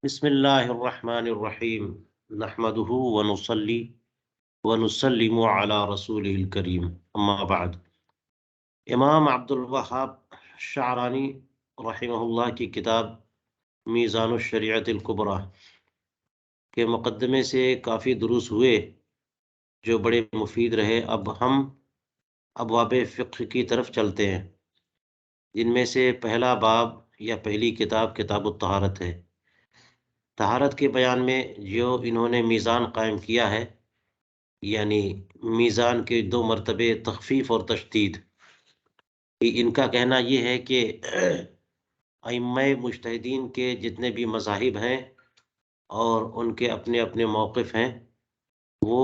بسم اللہ الرحمن الرحیم نحمده ونصلی ونسلم علی رسوله الکریم اما بعد۔ امام عبد الوہاب شعرانی رحمہ اللہ کی کتاب میزان الشریعت الکبریٰ کے مقدمے سے کافی دروس ہوئے جو بڑے مفید رہے۔ اب ہم ابواب فقہ کی طرف چلتے ہیں، جن میں سے پہلا باب یا پہلی کتاب کتاب الطہارت ہے۔ طہارت کے بیان میں جو انہوں نے میزان قائم کیا ہے، یعنی میزان کے دو مرتبے تخفیف اور تشدید، ان کا کہنا یہ ہے کہ ائمہ مجتہدین کے جتنے بھی مذاہب ہیں اور ان کے اپنے اپنے موقف ہیں، وہ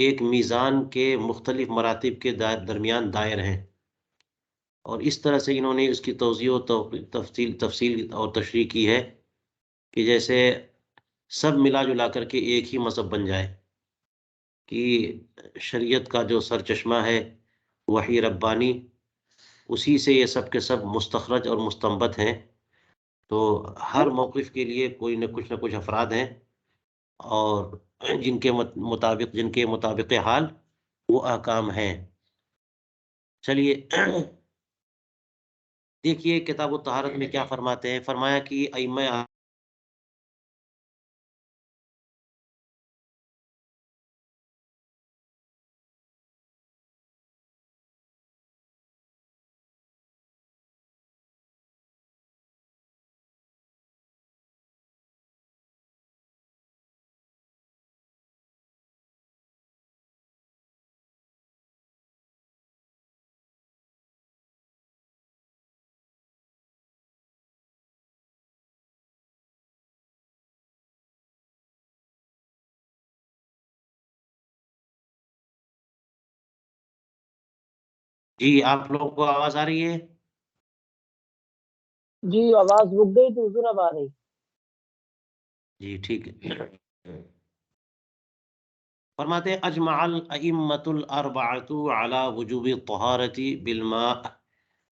ایک میزان کے مختلف مراتب کے درمیان دائر ہیں، اور اس طرح سے انہوں نے اس کی توضیح و تفصیل اور تشریح کی ہے کہ جیسے سب ملا جلا کر کے ایک ہی مذہب بن جائے، کہ شریعت کا جو سرچشمہ ہے وحی ربانی، اسی سے یہ سب کے سب مستخرج اور مستنبت ہیں۔ تو ہر موقف کے لیے کوئی نہ کچھ افراد ہیں، اور جن کے مطابق حال وہ احکام ہیں۔ چلیے دیکھیے کتاب الطہارت میں کیا فرماتے ہیں۔ فرمایا کہ ائمہ جی آپ لوگوں کو آواز آ رہی ہے؟ جی آواز رک گئی تو حضور اب آ رہی۔ جی ٹھیک ہے۔ فرماتے ہیں اجمع الائمۃ الاربعۃ علی وجوب الطہارۃ بالماء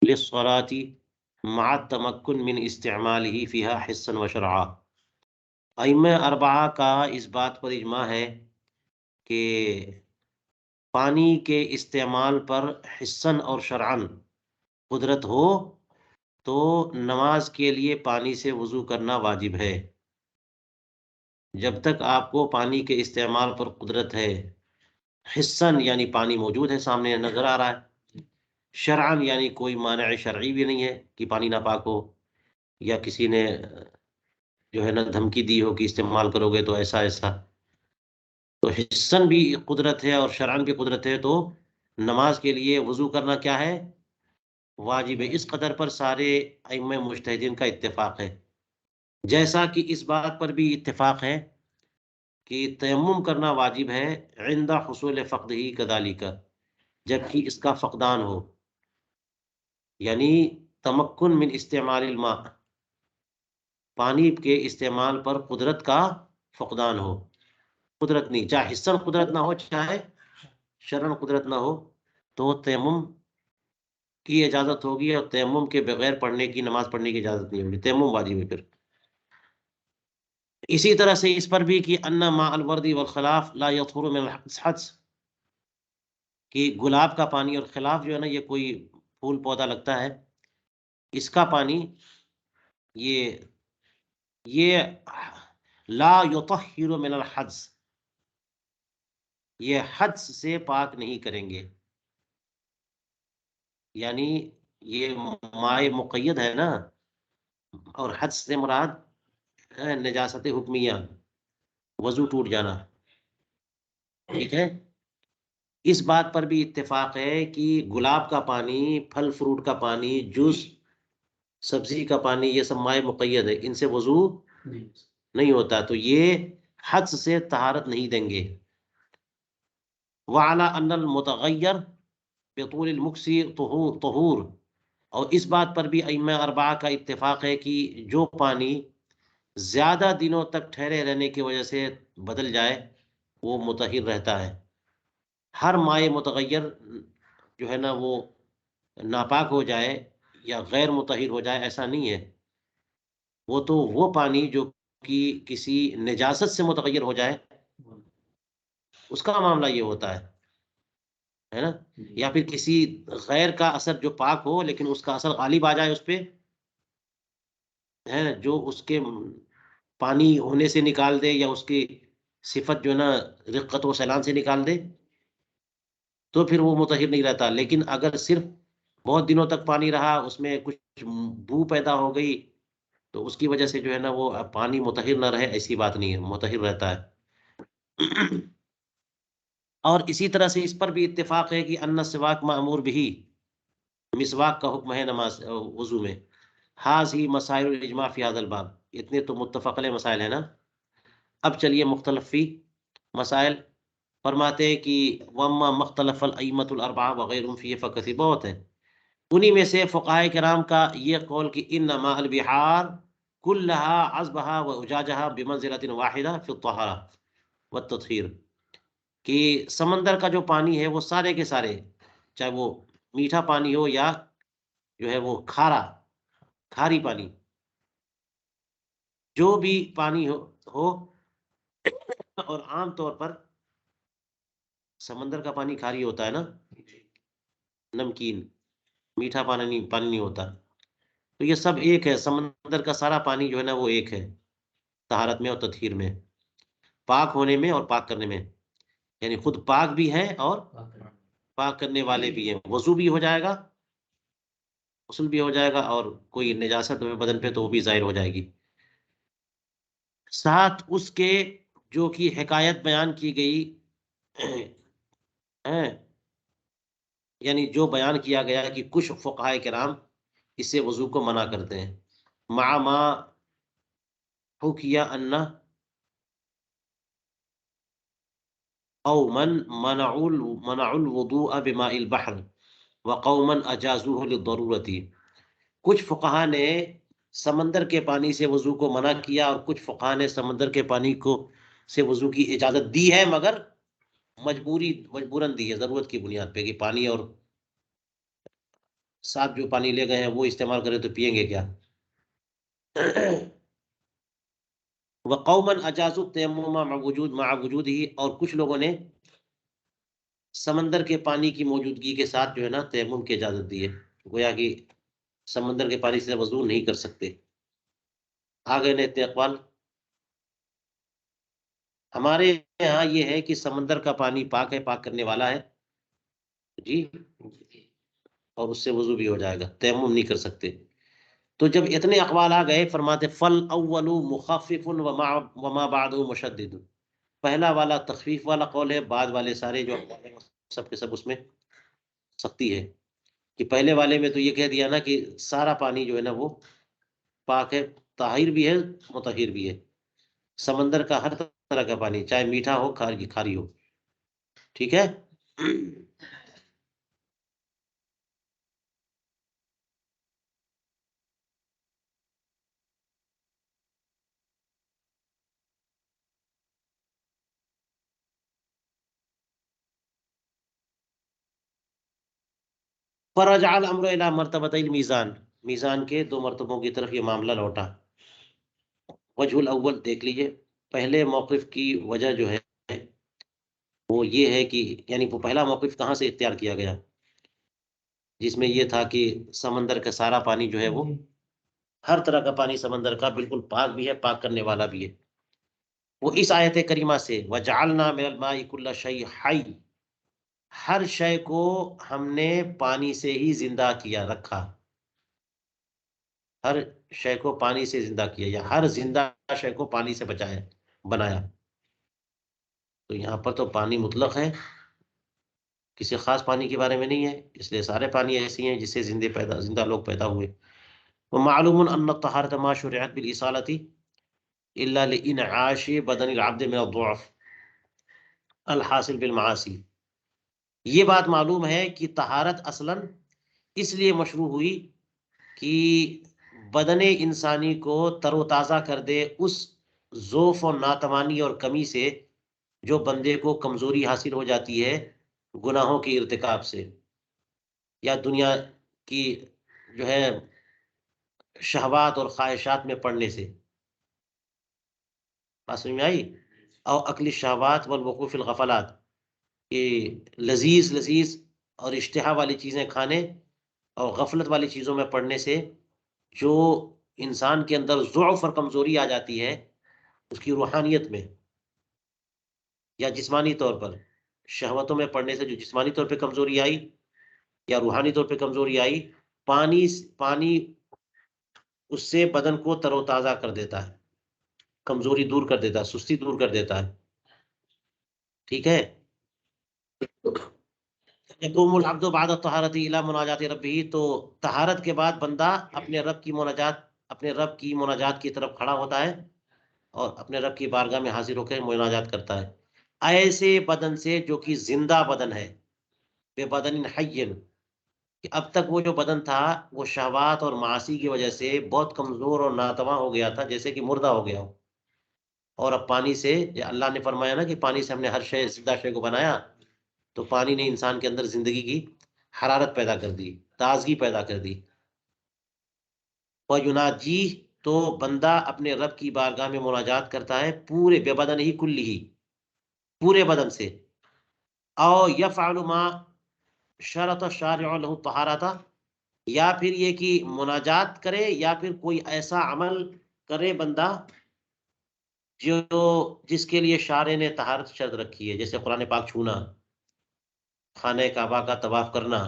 للصلاة مع التمکن من استعماله فيها حسا وشرعا۔ ائمہ اربعہ کا اس بات پر اجماع ہے کہ پانی کے استعمال پر حسن اور شرعن قدرت ہو تو نماز کے لیے پانی سے وضو کرنا واجب ہے۔ جب تک آپ کو پانی کے استعمال پر قدرت ہے، حسن یعنی پانی موجود ہے، سامنے نظر آ رہا ہے، شرعن یعنی کوئی مانع شرعی بھی نہیں ہے کہ پانی ناپاک ہو، یا کسی نے جو ہے نا دھمکی دی ہو کہ استعمال کرو گے تو ایسا ایسا، تو حسن بھی قدرت ہے اور شرعن بھی قدرت ہے، تو نماز کے لیے وضو کرنا کیا ہے؟ واجب ہے۔ اس قدر پر سارے ائمہ مجتہدین کا اتفاق ہے، جیسا کہ اس بات پر بھی اتفاق ہے کہ تیمم کرنا واجب ہے عند حصول فقدہ کذالک، جبکہ اس کا فقدان ہو، یعنی تمکن من استعمال الماء، پانی کے استعمال پر قدرت کا فقدان ہو، قدرت نہیں، چاہے حسن قدرت نہ ہو چاہے شرعن قدرت نہ ہو، تو تیمم کی اجازت ہوگی، اور تیمم کے بغیر نماز پڑھنے کی اجازت نہیں ہوگی، تیمم واجب ہے پھر۔ اسی طرح سے اس پر بھی کہ ان ماء الورد والخلاف لا يطهر من الحدث، کہ گلاب کا پانی اور خلاف جو ہے نا، یہ کوئی پھول پودا لگتا ہے، اس کا پانی یہ لا يطهر من الحدث، یہ حدث سے پاک نہیں کریں گے، یعنی یہ مائع مقید ہے نا، اور حدث سے مراد نجاست حکمیہ، وضو ٹوٹ جانا، ٹھیک ہے۔ اس بات پر بھی اتفاق ہے کہ گلاب کا پانی، پھل فروٹ کا پانی، جوس سبزی کا پانی، یہ سب مائع مقید ہے، ان سے وضو نہیں ہوتا، تو یہ حدث سے طہارت نہیں دیں گے۔ وعلی ان المتغیر بطول المکس طہور، اور اس بات پر بھی ائمہ اربعہ کا اتفاق ہے کہ جو پانی زیادہ دنوں تک ٹھہرے رہنے کی وجہ سے بدل جائے وہ مطہر رہتا ہے۔ ہر مائع متغیر جو ہے نا وہ ناپاک ہو جائے یا غیر مطہر ہو جائے، ایسا نہیں ہے، وہ تو وہ پانی جو کہ کسی نجاست سے متغیر ہو جائے، اس کا معاملہ یہ ہوتا ہے نا، یا پھر کسی غیر کا اثر جو پاک ہو لیکن اس کا اثر غالب آ جائے اس پہ، ہے جو اس کے پانی ہونے سے نکال دے، یا اس کی صفت جو ہے نا رقت و سیلان سے نکال دے، تو پھر وہ مطہر نہیں رہتا۔ لیکن اگر صرف بہت دنوں تک پانی رہا، اس میں کچھ بو پیدا ہو گئی، تو اس کی وجہ سے جو ہے نا وہ پانی مطہر نہ رہے، ایسی بات نہیں ہے، مطہر رہتا ہے۔ اور اسی طرح سے اس پر بھی اتفاق ہے کہ ان سواک مأمور بھی، مسواک کا حکم ہے نماز وضو میں۔ ہی مسائل الاجماع فی هذا الباب، اتنے تو متفق علیہ مسائل ہیں نا۔ اب چلیے مختلف فی مسائل، فرماتے ہیں کہ وما مختلف الائمۃ الاربعہ وغیرهم فی فکثیر، بہت ہے انہی میں سے فقہائے کرام کا یہ قول کہ انما البحار كلها عذبها واجاجها بمنزلۃ واحدہ فی الطہارہ والتطہیر، کہ سمندر کا جو پانی ہے وہ سارے کے سارے، چاہے وہ میٹھا پانی ہو یا جو ہے وہ کھاری پانی، جو بھی پانی ہو اور عام طور پر سمندر کا پانی کھاری ہوتا ہے نا، نمکین، میٹھا پانی نہیں ہوتا، تو یہ سب ایک ہے، سمندر کا سارا پانی جو ہے نا وہ ایک ہے طہارت میں اور تطہیر میں، پاک ہونے میں اور پاک کرنے میں، یعنی خود پاک بھی ہے اور پاک کرنے والے بھی ہیں، وضو بھی ہو جائے گا، غسل بھی ہو جائے گا، اور کوئی نجاست بدن پہ تو وہ بھی ظاہر ہو جائے گی، ساتھ اس کے جو کہ حکایت بیان کی گئی ہے، یعنی جو بیان کیا گیا کہ کچھ فقہائے کرام اس سے وضو کو منع کرتے ہیں، مع ما حکیا ان قوما منعوا الوضوء بماء البحر وقوما اجازوه للضرورت، کچھ فقہا نے سمندر کے پانی سے وضو کو منع کیا، اور کچھ فقہا نے سمندر کے پانی کو سے وضو کی اجازت دی ہے، مگر مجبوراً دی ہے، ضرورت کی بنیاد پہ، کہ پانی اور ساتھ جو پانی لے گئے ہیں وہ استعمال کریں تو پیئیں گے کیا۔ وقوما اجازوا التیمم مع وجود ہی، اور کچھ لوگوں نے سمندر کے پانی کی موجودگی کے ساتھ جو ہے نا تیمم کی اجازت دی ہے، گویا کہ سمندر کے پانی سے وضو نہیں کر سکتے۔ آگے نے اتنے اقوال، ہمارے یہاں یہ ہے کہ سمندر کا پانی پاک ہے، پاک کرنے والا ہے جی، اور اس سے وضو بھی ہو جائے گا، تیمم نہیں کر سکتے۔ تو جب اتنے اقوال آ گئے، فرماتے فل اول مخفف وما بعد مشدد، پہلا والا تخفیف والا قول ہے، بعد والے سارے جو سب کے سب اس میں سختی ہے، کہ پہلے والے میں تو یہ کہہ دیا نا کہ سارا پانی جو ہے نا وہ پاک ہے، طاہر بھی ہے، مطہر بھی ہے، سمندر کا ہر طرح کا پانی، چاہے میٹھا ہو کھاری ہو، ٹھیک ہے۔ فرجع الامر الى مرتبتي المیزان، میزان کے دو مرتبوں کی طرف یہ معاملہ لوٹا۔ وجہ الاول دیکھ لیجئے، پہلے موقف کی وجہ جو ہے وہ یہ ہے کہ یعنی وہ پہلا موقف کہاں سے اختیار کیا گیا، جس میں یہ تھا کہ سمندر کا سارا پانی جو ہے وہ ہر طرح کا پانی سمندر کا بالکل پاک بھی ہے، پاک کرنے والا بھی ہے، وہ اس آیت کریمہ سے وجعلنا من الماء كل شيء حي، ہر شے کو ہم نے پانی سے ہی زندہ کیا رکھا، ہر شے کو پانی سے زندہ کیا، یا ہر زندہ شے کو پانی سے بنایا، تو یہاں پر تو پانی مطلق ہے، کسی خاص پانی کے بارے میں نہیں ہے، اس لیے سارے پانی ایسی ہیں جس سے زندہ لوگ پیدا ہوئے۔ ومعلوم ان الطہارۃ ما شرعت بالإصالۃ الا لانعاش بدن العبد من الضعف الحاصل بالمعاصی، یہ بات معلوم ہے کہ طہارت اصلاً اس لیے مشروع ہوئی کہ بدن انسانی کو تر و تازہ کر دے اس ضعف و ناتوانی اور کمی سے جو بندے کو کمزوری حاصل ہو جاتی ہے گناہوں کے ارتکاب سے، یا دنیا کی جو ہے شہوات اور خواہشات میں پڑنے سے، بات سمجھ میں آئی؟ اور عقلی شہوات والوقوف الغفلات، کہ لذیذ لذیذ اور اشتہا والی چیزیں کھانے اور غفلت والی چیزوں میں پڑنے سے جو انسان کے اندر ضعف اور کمزوری آ جاتی ہے اس کی روحانیت میں یا جسمانی طور پر، شہوتوں میں پڑنے سے جو جسمانی طور پہ کمزوری آئی یا روحانی طور پہ کمزوری آئی، پانی اس سے بدن کو تر و تازہ کر دیتا ہے، کمزوری دور کر دیتا ہے، سستی دور کر دیتا ہے. ٹھیک ہے. یقوم العبد بعد الطہارت الی مناجات ربہ، تو طہارت کے بعد بندہ اپنے رب کی مناجات کی طرف کھڑا ہوتا ہے اور اپنے رب کی بارگاہ میں حاضر ہو کے مناجات کرتا ہے ایسے بدن سے جو کہ زندہ بدن ہے، بے بدن حی، کہ اب تک وہ جو بدن تھا وہ شہوات اور معاصی کی وجہ سے بہت کمزور اور ناتواں ہو گیا تھا، جیسے کہ مردہ ہو گیا ہو. اور اب پانی سے، اللہ نے فرمایا نا کہ پانی سے ہم نے ہر شے، زندہ شے کو بنایا، تو پانی نے انسان کے اندر زندگی کی حرارت پیدا کر دی، تازگی پیدا کر دی. وَيُنَاجِيهِ، تو بندہ اپنے رب کی بارگاہ میں مناجات کرتا ہے پورے بے بدن ہی کلی ہی، پورے بدن سے. او یفعل ما شرط الشارع له طہارتا، یا پھر یہ کہ مناجات کرے یا پھر کوئی ایسا عمل کرے بندہ جو جس کے لیے شارع نے طہارت شرط رکھی ہے، جیسے قرآن پاک چھونا، خانہ کعبہ کا طواف کرنا.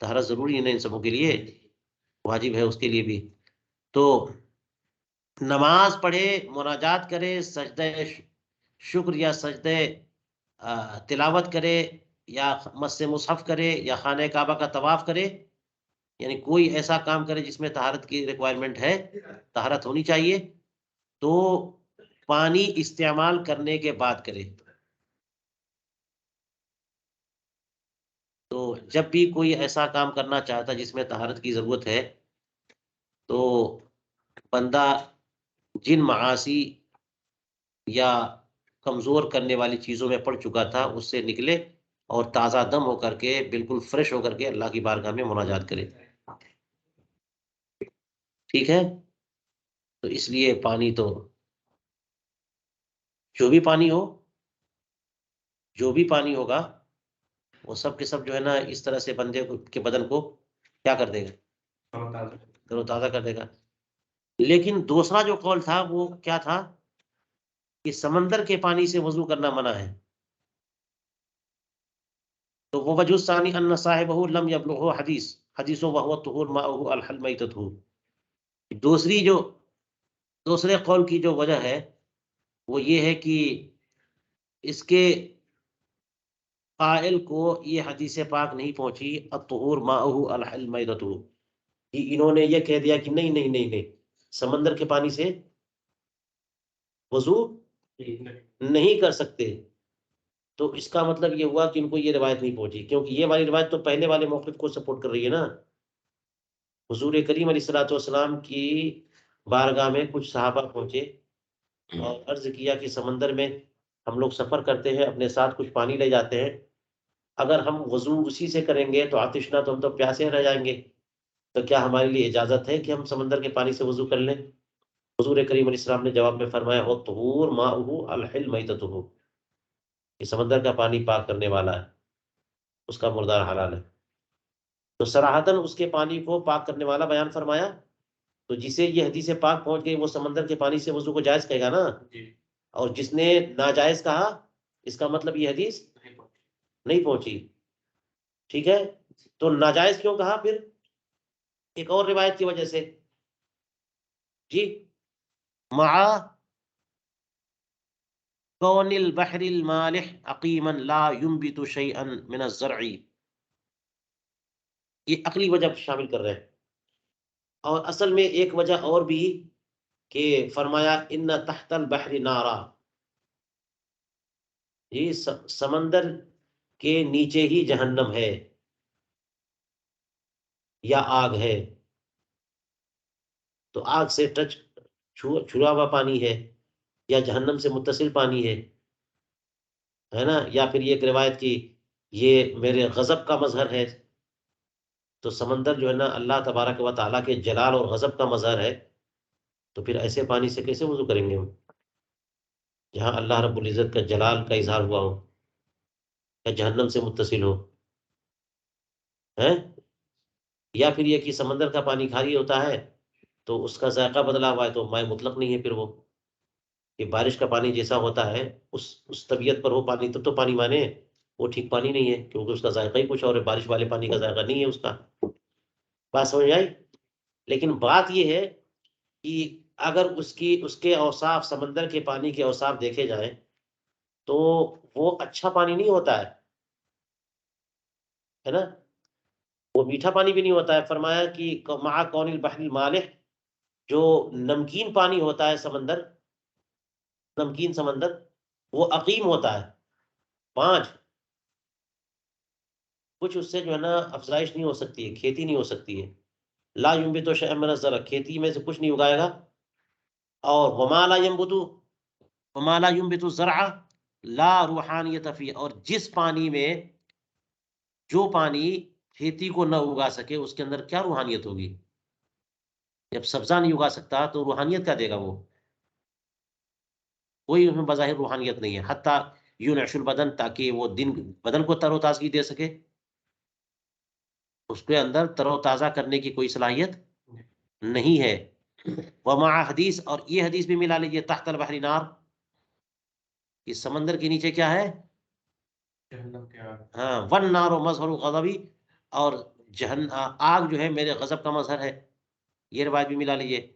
طہارت ضروری ہے نا ان سبوں کے لیے، واجب ہے اس کے لیے بھی. تو نماز پڑھے، مناجات کرے، سجدہ شکر یا سجدہ تلاوت کرے یا مس مصحف کرے یا خانہ کعبہ کا طواف کرے، یعنی کوئی ایسا کام کرے جس میں طہارت کی ریکوائرمنٹ ہے، طہارت ہونی چاہیے، تو پانی استعمال کرنے کے بعد کرے. تو جب بھی کوئی ایسا کام کرنا چاہتا ہے جس میں طہارت کی ضرورت ہے، تو بندہ جن معاصی یا کمزور کرنے والی چیزوں میں پڑ چکا تھا اس سے نکلے اور تازہ دم ہو کر کے، بالکل فریش ہو کر کے اللہ کی بارگاہ میں مناجات کرے. ٹھیک ہے. تو اس لیے پانی تو جو بھی پانی ہوگا وہ سب کے سب جو ہے نا اس طرح سے بندے کے بدن کو کیا کر دے گا؟ تر و تازہ کر دے گا. لیکن دوسرا جو قول تھا وہ کیا تھا کہ سمندر کے پانی سے وضو کرنا منع ہے. تو وہ وجہ ثانی ان صاحبہ لم یبلغہ حدیث وهو طہور ماؤہ الحل میتتہ. دوسرے قول کی جو وجہ ہے وہ یہ ہے کہ اس کے قائل کو یہ حدیث پاک نہیں پہنچی الطہور ماؤہ الحل میتتہ، کہ انہوں نے یہ کہہ دیا کہ نہیں نہیں نہیں نہیں، سمندر کے پانی سے وضو نہیں کر سکتے. تو اس کا مطلب یہ ہوا کہ ان کو یہ روایت نہیں پہنچی، کیونکہ یہ والی روایت تو پہلے والے موقف کو سپورٹ کر رہی ہے نا. حضور کریم علیہ الصلوۃ والسلام کی بارگاہ میں کچھ صحابہ پہنچے اور عرض کیا کہ سمندر میں ہم لوگ سفر کرتے ہیں، اپنے ساتھ کچھ پانی لے جاتے ہیں، اگر ہم وضو اسی سے کریں گے تو عطشنا، تو ہم تو پیاسے رہ جائیں گے، تو کیا ہمارے لیے اجازت ہے کہ ہم سمندر کے پانی سے وضو کر لیں؟ حضور کریم علیہ السلام نے جواب میں فرمایا الطہور ماؤہ الحل میتتہ، کہ سمندر کا پانی پاک کرنے والا ہے، اس کا مردار حلال ہے. تو صراحتاً اس کے پانی کو پاک کرنے والا بیان فرمایا. تو جسے یہ حدیث پاک پہنچ گئی وہ سمندر کے پانی سے وضو کو جائز کہے گا نا، اور جس نے ناجائز کہا اس کا مطلب یہ حدیث نہیں پہنچی. ٹھیک ہے. تو ناجائز کیوں کہا پھر؟ ایک اور روایت کی وجہ سے، جی، مع کون البحر المالح عقیما لا ينبت شيئا من الزرع، یہ عقلی وجہ شامل کر رہے ہیں. اور اصل میں ایک وجہ اور بھی کہ فرمایا ان تحت البحر نارا، یہ سمندر کے نیچے ہی جہنم ہے یا آگ ہے. تو آگ سے چھڑا ہوا پانی ہے یا جہنم سے متصل پانی ہے نا، یا پھر یہ ایک روایت کی یہ میرے غضب کا مظہر ہے. تو سمندر جو ہے نا اللہ تبارک و تعالیٰ کے جلال اور غضب کا مظہر ہے. تو پھر ایسے پانی سے کیسے وضو کریں گے ہم، جہاں اللہ رب العزت کا جلال کا اظہار ہوا ہو یا جہنم سے متصل ہو ہیں؟ یا پھر یہ کہ سمندر کا پانی کھاری ہوتا ہے تو اس کا ذائقہ بدلا ہوا ہے تو مائع مطلق نہیں ہے، پھر وہ کہ بارش کا پانی جیسا ہوتا ہے اس طبیعت پر وہ پانی تب تو پانی مانے، وہ ٹھیک پانی نہیں ہے کیونکہ اس کا ذائقہ ہی کچھ اور ہے، بارش والے پانی کا ذائقہ نہیں ہے اس کا۔ بات سمجھ آئی؟ لیکن بات یہ ہے کہ اگر اس کے اوصاف، سمندر کے پانی کے اوصاف دیکھے جائیں تو وہ اچھا پانی نہیں ہوتا ہے نا، وہ میٹھا پانی بھی نہیں ہوتا ہے۔ فرمایا کہ مع کون البحر المالح، جو نمکین پانی ہوتا ہے سمندر، نمکین سمندر، وہ عقیم ہوتا ہے، 5 کچھ اس سے جو ہے نا افزائش نہیں ہو سکتی ہے، کھیتی نہیں ہو سکتی ہے۔ لا ينبت شيئا من الزرع، کھیتی میں سے کچھ نہیں اگائے گا۔ اور وما لا ينبت، وما لا ينبت الزرع لا روحانیت فی، اور جس پانی میں، جو پانی کھیتی کو نہ اگا سکے اس کے اندر کیا روحانیت ہوگی؟ جب سبزہ نہیں اگا سکتا تو روحانیت کیا دے گا وہ؟ کوئی اس میں بظاہر روحانیت نہیں ہے۔ حتیٰ یونعش البدن، تاکہ وہ بدن کو تر و تازگی دے سکے، اس کے اندر تر و تازہ کرنے کی کوئی صلاحیت نہیں ہے۔ ومع حدیث، اور یہ حدیث بھی ملا لیجیے، تحت البحر نار، کہ سمندر کے نیچے کیا ہے؟ ہاں، ون نار مظہر غضبی، اور آگ جو ہے میرے غضب کا مظہر ہے، یہ روایت بھی ملا لیجیے۔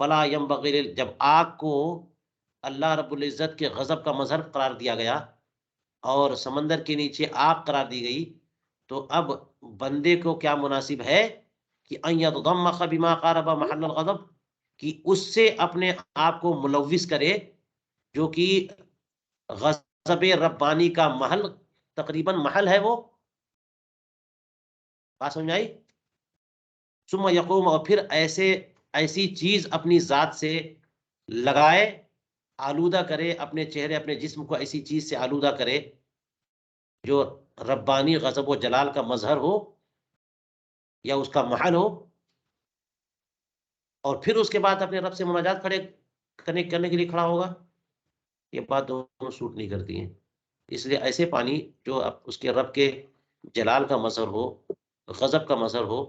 فلا ينبغي، جب آگ کو اللہ رب العزت کے غضب کا مظہر قرار دیا گیا اور سمندر کے نیچے آگ قرار دی گئی، تو اب بندے کو کیا مناسب ہے کہ ان يتضمخ بما قارب محل الغضب، کہ اس سے اپنے آپ کو ملوث کرے جو کہ غضب ربانی کا محل، تقریباً محل ہے وہ۔ بات سمجھ آئی؟ ثم یقوم، اور پھر ایسی چیز اپنی ذات سے لگائے، آلودہ کرے اپنے چہرے، اپنے جسم کو ایسی چیز سے آلودہ کرے جو ربانی غضب و جلال کا مظہر ہو یا اس کا محل ہو، اور پھر اس کے بعد اپنے رب سے مناجات کرنے کے لیے کھڑا ہوگا۔ یہ بات دونوں سوٹ نہیں کرتی ہیں۔ اس لیے ایسے پانی جو اس کے رب کے جلال کا مظہر ہو، غضب کا مظہر ہو،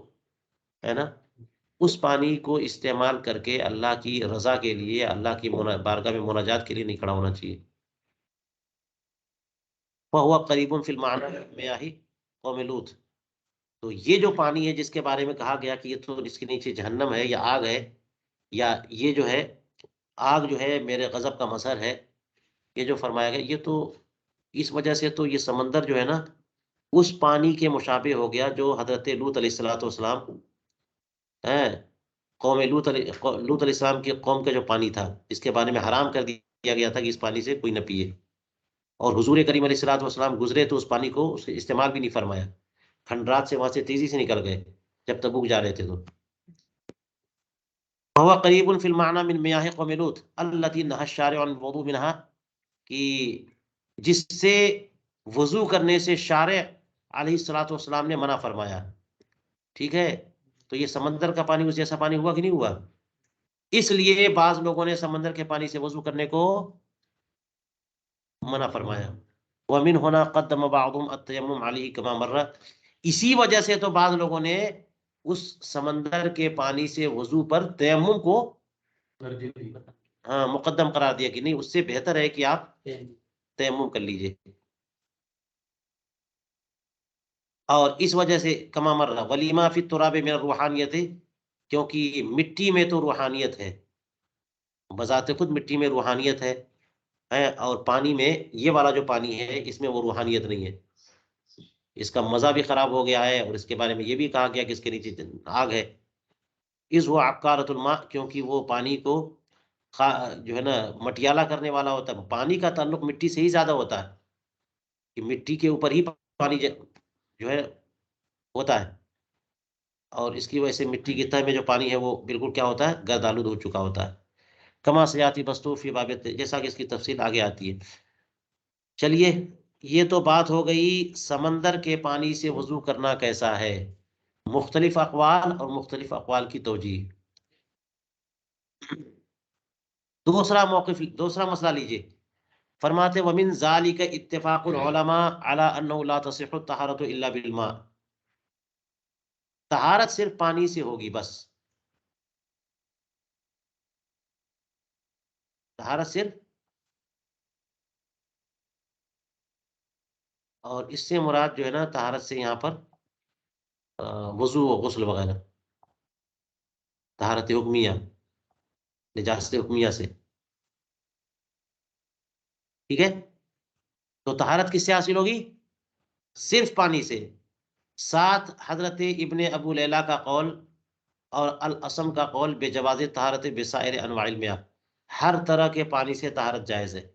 ہے نا، اس پانی کو استعمال کر کے اللہ کی رضا کے لیے، اللہ کی بارگاہ میں مناجات کے لیے نہیں کھڑا ہونا چاہیے۔ فَهُوَ قَرِيبٌ فِي الْمَعْنَى مِيَاهِ قَوْمِ لُوط، تو یہ جو پانی ہے جس کے بارے میں کہا گیا کہ یہ تو اس کے نیچے جہنم ہے یا آگ ہے، یا یہ جو ہے آگ جو ہے میرے غضب کا مظہر ہے، یہ جو فرمایا گیا، یہ تو اس وجہ سے تو یہ سمندر جو ہے نا اس پانی کے مشابہ ہو گیا جو حضرت لوط علیہ السلام ہیں، قوم لوط علیہ السلام کی قوم کا جو پانی تھا، اس کے بارے میں حرام کر دیا گیا تھا کہ اس پانی سے کوئی نہ پیے، اور حضور کریم علیہ السلام گزرے تو اس پانی کو اس کے استعمال بھی نہیں فرمایا، کھنڈرات سے وہاں سے تیزی سے نکل گئے جب تبوک جا رہے تھے تو۔ فهو قریب فی المعنى من میاہ قوم لوط التي نهى الشارع عن الوضوء منها، کہ جس سے وضو کرنے سے شارع علیہ السلام نے منع فرمایا، ٹھیک ہے؟ تو یہ سمندر کا پانی اس جیسا پانی ہوا کہ نہیں ہوا؟ اس لیے بعض لوگوں نے سمندر کے پانی سے وضو کرنے کو منع فرمایا۔ ومن هنا قدم بعضهم التيمم عليه كما مر، اسی وجہ سے تو بعض لوگوں نے اس سمندر کے پانی سے وضو پر تیمم کو مقدم قرار دیا کہ نہیں، اس سے بہتر ہے کہ آپ تیمم کر لیجئے۔ اور اس وجہ سے کما مر ولیما فی التراب من الروحانیت، کیونکہ مٹی میں تو روحانیت ہے، بذات خود مٹی میں روحانیت ہے، اور پانی میں، یہ والا جو پانی ہے اس میں وہ روحانیت نہیں ہے، اس کا مزہ بھی خراب ہو گیا ہے، اور اس کے بارے میں یہ بھی کہا گیا کہ اس کے نیچے آگ ہے۔ اس وہ عقارۃ الماء، کیونکہ وہ پانی کو جو ہے نا مٹیالہ کرنے والا ہوتا ہے، پانی کا تعلق مٹی سے ہی زیادہ ہوتا ہے، کہ مٹی کے اوپر ہی پانی جو ہے ہوتا ہے، اور اس کی وجہ سے مٹی کی تہ میں جو پانی ہے وہ بالکل کیا ہوتا ہے، گرد آلود ہو چکا ہوتا ہے۔ کما سیاتی بستو فی باب، جیسا کہ اس کی تفصیل آگے آتی ہے۔ چلیے، یہ تو بات ہو گئی سمندر کے پانی سے وضو کرنا کیسا ہے، مختلف اقوال اور مختلف اقوال کی توجیہ۔ دوسرا مسئلہ لیجئے، فرماتے ومن ذالک اتفاق العلماء علی انہ لا تصح الطہارۃ الا بالماء، طہارت صرف پانی سے ہوگی بس، طہارت صرف، اور اس سے مراد جو ہے نا طہارت سے یہاں پر وضو و غسل وغیرہ، طہارت حکمیہ، نجاست حکمیہ سے، ٹھیک ہے؟ تو طہارت کس سے حاصل ہوگی؟ صرف پانی سے، ساتھ حضرت ابن ابو لیلہ کا قول اور الاسم کا قول بے جواز طہارت بسائر انواع المياه، ہر طرح کے پانی سے طہارت جائز ہے،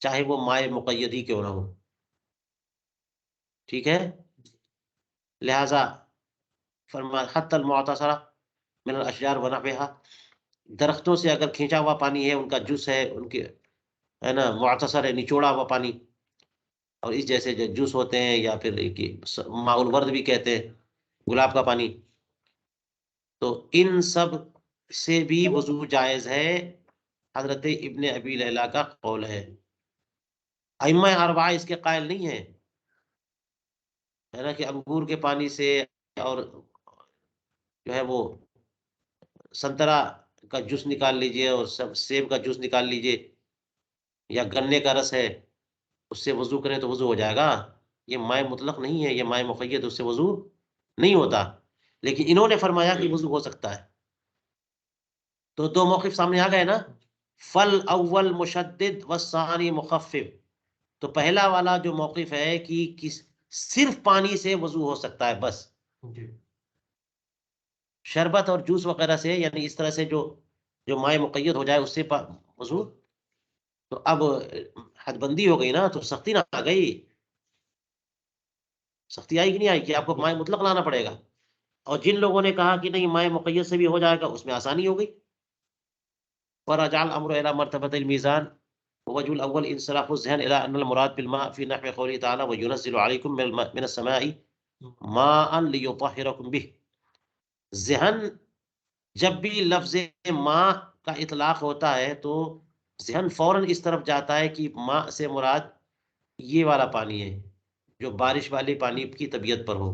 چاہے وہ مائع مقید ہی کیوں نہ ہو، ٹھیک ہے؟ لہذا فرمایا حتی المعتصر من الاشجار ونحوها، درختوں سے اگر کھینچا ہوا پانی ہے، ان کا جوس ہے، ان کے ہے نا معتصر ہے، نچوڑا ہوا پانی، اور اس جیسے جو جوس ہوتے ہیں، یا پھر ماء الورد بھی کہتے ہیں، گلاب کا پانی، تو ان سب سے بھی وضو جائز ہے، حضرت ابن ابی لیلہ کا قول ہے، ائمہ اربعہ اس کے قائل نہیں ہیں، ہے نا، کہ انگور کے پانی سے اور جو ہے وہ سنترا کا جوس نکال لیجئے اور سیب کا جوس نکال لیجئے، یا گنے کا رس ہے، اس سے وضو کریں تو وضو ہو جائے گا، یہ مائع مطلق نہیں ہے، یہ مائع مقید، اس سے وضو نہیں ہوتا، لیکن انہوں نے فرمایا کہ وضو ہو سکتا ہے، تو دو موقف سامنے آ گئے نا، فل اول مشدد والثانی مخفف، تو پہلا والا جو موقف ہے کہ صرف پانی سے وضو ہو سکتا ہے بس، شربت اور جوس وغیرہ سے، یعنی اس طرح سے جو مائع مقید ہو جائے اس سے وضو، تو اب حد بندی ہو گئی نا، تو سختی نہ آ گئی، سختی آئی کہ نہیں آئی کہ آپ کو مائع مطلق لانا پڑے گا، اور جن لوگوں نے کہا کہ نہیں مائع مقید سے بھی ہو جائے گا، اس میں آسانی ہو گئی، فرجع الامر الى مرتبة الميزان، ووجه الاول انصراف الذهن الى ان المراد بالماء في نحو قوله تعالى وينزل عليكم من السماء ماء ليطهركم به، ذہن جب بھی لفظ ماء کا اطلاق ہوتا ہے تو ذہن فوراً اس طرف جاتا ہے کہ ماء سے مراد یہ والا پانی ہے جو بارش والے پانی کی طبیعت پر ہو،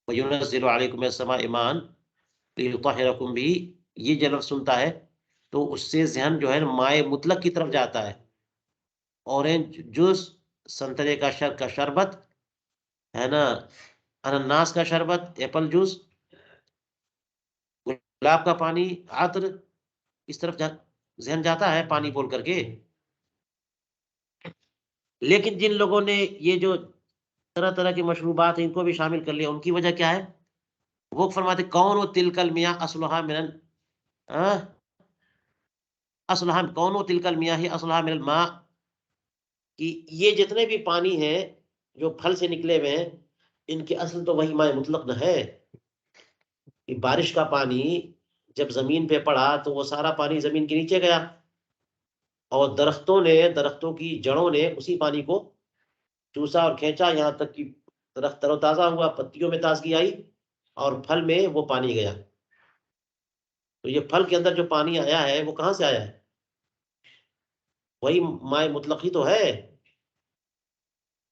وَيُنَزِّلُ عَلَيْكُم مِّنَ السَّمَاءِ مَاءً لِيُطَهِّرَكُم بِهِ، یہ جو لفظ سنتا ہے تو اس سے ذہن جو ہے مائع مطلق کی طرف جاتا ہے، اورنج جوس، سنترے کا شربت، ہے نا، انناس کا شربت، ایپل جوس، گلاب کا پانی، عطر، اس طرف ذہن جاتا ہے پانی بول کر کے، لیکن جن لوگوں نے یہ جو طرح طرح کی مشروبات ہیں ان کو بھی شامل کر لیا، ان کی وجہ کیا ہے؟ وہ فرماتے کون و تلکل میاں اصلحہ من اصلحہ، کون و تلکل میاں ہی اصلحہ من الماء، کہ یہ جتنے بھی پانی ہیں جو پھل سے نکلے ہوئے ہیں، ان کے اصل تو وہی مائع مطلق نہ ہے، کہ بارش کا پانی جب زمین پہ پڑا تو وہ سارا پانی زمین کے نیچے گیا، اور درختوں کی جڑوں نے اسی پانی کو چوسا اور کھینچا، یہاں تک کہ درخت تر و تازہ ہوا، پتیوں میں تازگی آئی، اور پھل میں وہ پانی گیا، تو یہ پھل کے اندر جو پانی آیا ہے وہ کہاں سے آیا ہے؟ وہی مائع مطلق ہی تو ہے،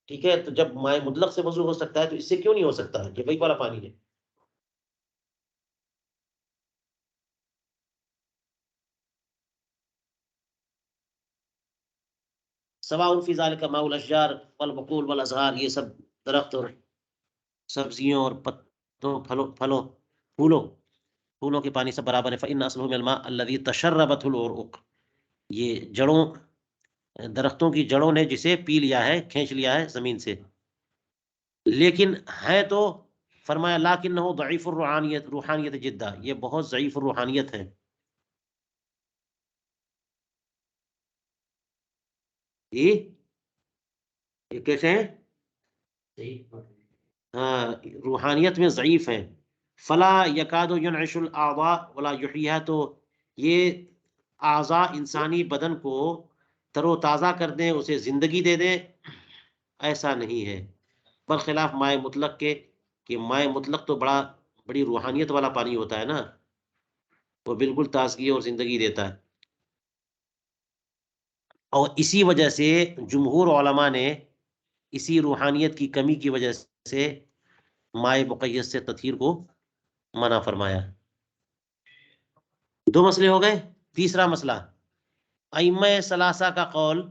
ٹھیک ہے؟ تو جب مائع مطلق سے وضو ہو سکتا ہے تو اس سے کیوں نہیں ہو سکتا؟ یہ وہی والا پانی ہے۔ سواء فی ذلک ماء الاشجار والبقول والازہار، یہ سب درخت اور سبزیوں اور پتوں، پھولوں کے پانی سب برابر ہے، فإن اصلہ من الماء الذی تشربت العروق، یہ جڑوں، درختوں کی جڑوں نے جسے پی لیا ہے، کھینچ لیا ہے زمین سے، لیکن ہے تو فرمایا لیکنہ ضعیف روحانیت جدہ، یہ بہت ضعیف روحانیت ہے، یہ کیسے ہیں؟ ہاں، روحانیت میں ضعیف ہیں، فلا یکاد ینعش الاعضاء ولا یحییھا، تو یہ اعضاء انسانی بدن کو تر و تازہ کر دیں، اسے زندگی دے دیں، ایسا نہیں ہے، برخلاف مائع مطلق کے، کہ مائع مطلق تو بڑی روحانیت والا پانی ہوتا ہے نا، وہ بالکل تازگی اور زندگی دیتا ہے، اور اسی وجہ سے جمہور علماء نے اسی روحانیت کی کمی کی وجہ سے مائع مقید سے تطہیر کو منع فرمایا۔ دو مسئلے ہو گئے۔ تیسرا مسئلہ، ائمہ ثلاثہ کا قول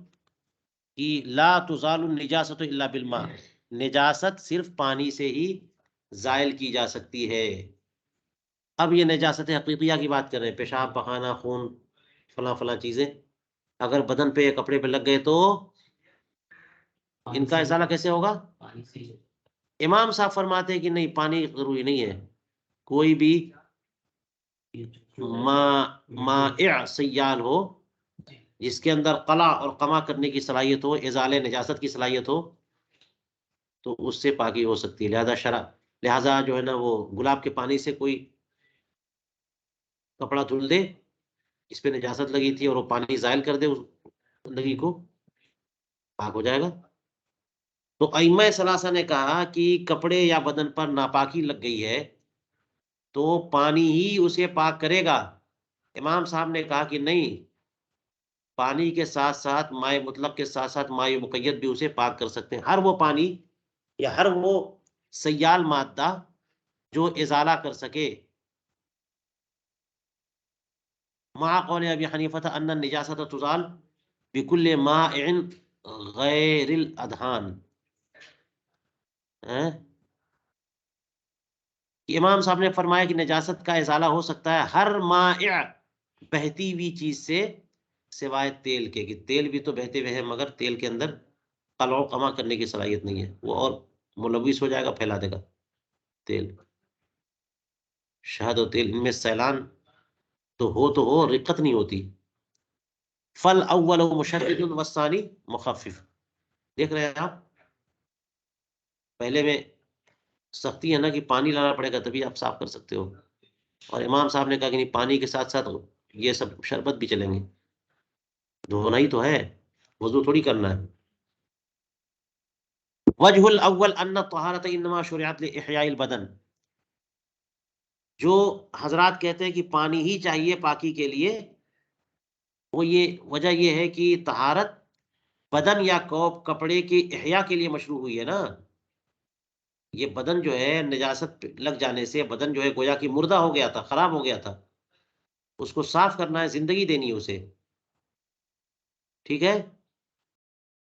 کہ لا تزال النجاست الا بالماء، نجاست صرف پانی سے ہی زائل کی جا سکتی ہے۔ اب یہ نجاست حقیقیہ کی بات کر رہے ہیں، پیشاب، پخانہ، خون، فلاں فلاں چیزیں اگر بدن پہ یا کپڑے پہ لگ گئے تو ان کا ازالہ کیسے ہوگا؟ امام صاحب فرماتے ہیں کہ نہیں، پانی ضروری نہیں ہے، کوئی بھی مائع سیال ہو جس کے اندر قلع اور قمع کرنے کی صلاحیت ہو، ازالے نجاست کی صلاحیت ہو، تو اس سے پاکی ہو سکتی ہے۔ لہذا جو ہے نا وہ گلاب کے پانی سے کوئی کپڑا دھل دے، اس پہ نجاست لگی تھی اور وہ پانی زائل کر دے اس گندگی کو، پاک ہو جائے گا۔ تو ائمہ ثلاثہ نے کہا کہ کپڑے یا بدن پر ناپاکی لگ گئی ہے تو پانی ہی اسے پاک کرے گا۔ امام صاحب نے کہا کہ نہیں، پانی کے ساتھ ساتھ مائع مطلق کے ساتھ ساتھ مائع مقید بھی اسے پاک کر سکتے ہیں۔ ہر وہ پانی یا ہر وہ سیال مادہ جو ازالہ کر سکے۔ مع قول ابی حنیفہ ان النجاست تزال بكل مائع غیر الادھان۔ امام صاحب نے فرمایا کہ نجاست کا ازالہ ہو سکتا ہے ہر مائع، بہتی ہوئی چیز سے، سوائے تیل کے، کہ تیل بھی تو بہتے ہوئے ہیں مگر تیل کے اندر قلع و قمع کرنے کی صلاحیت نہیں ہے، وہ اور ملوث ہو جائے گا، پھیلا دے گا تیل۔ شہد و تیل ان میں سیلان تو ہو رقت نہیں ہوتی۔ فل اول مشدد والثانی مخفف۔ دیکھ رہے ہیں آپ، پہلے میں سختی ہے نا کہ پانی لانا پڑے گا تبھی آپ صاف کر سکتے ہو، اور امام صاحب نے کہا کہ نہیں، پانی کے ساتھ ساتھ یہ سب شربت بھی چلیں گے، دھونا ہی تو ہے، وضو تھوڑی کرنا ہے۔ وجہ الاول ان الطہارۃ انما شرعت لاحیاء البدن۔ جو حضرات کہتے ہیں کہ پانی ہی چاہیے پاکی کے لیے، وہ یہ وجہ یہ ہے کہ طہارت بدن یا کوپ کپڑے کی احیاء کے لیے مشروع ہوئی ہے نا۔ یہ بدن جو ہے نجاست لگ جانے سے بدن جو ہے گویا کہ مردہ ہو گیا تھا، خراب ہو گیا تھا، اس کو صاف کرنا ہے، زندگی دینی ہے اسے، ٹھیک ہے؟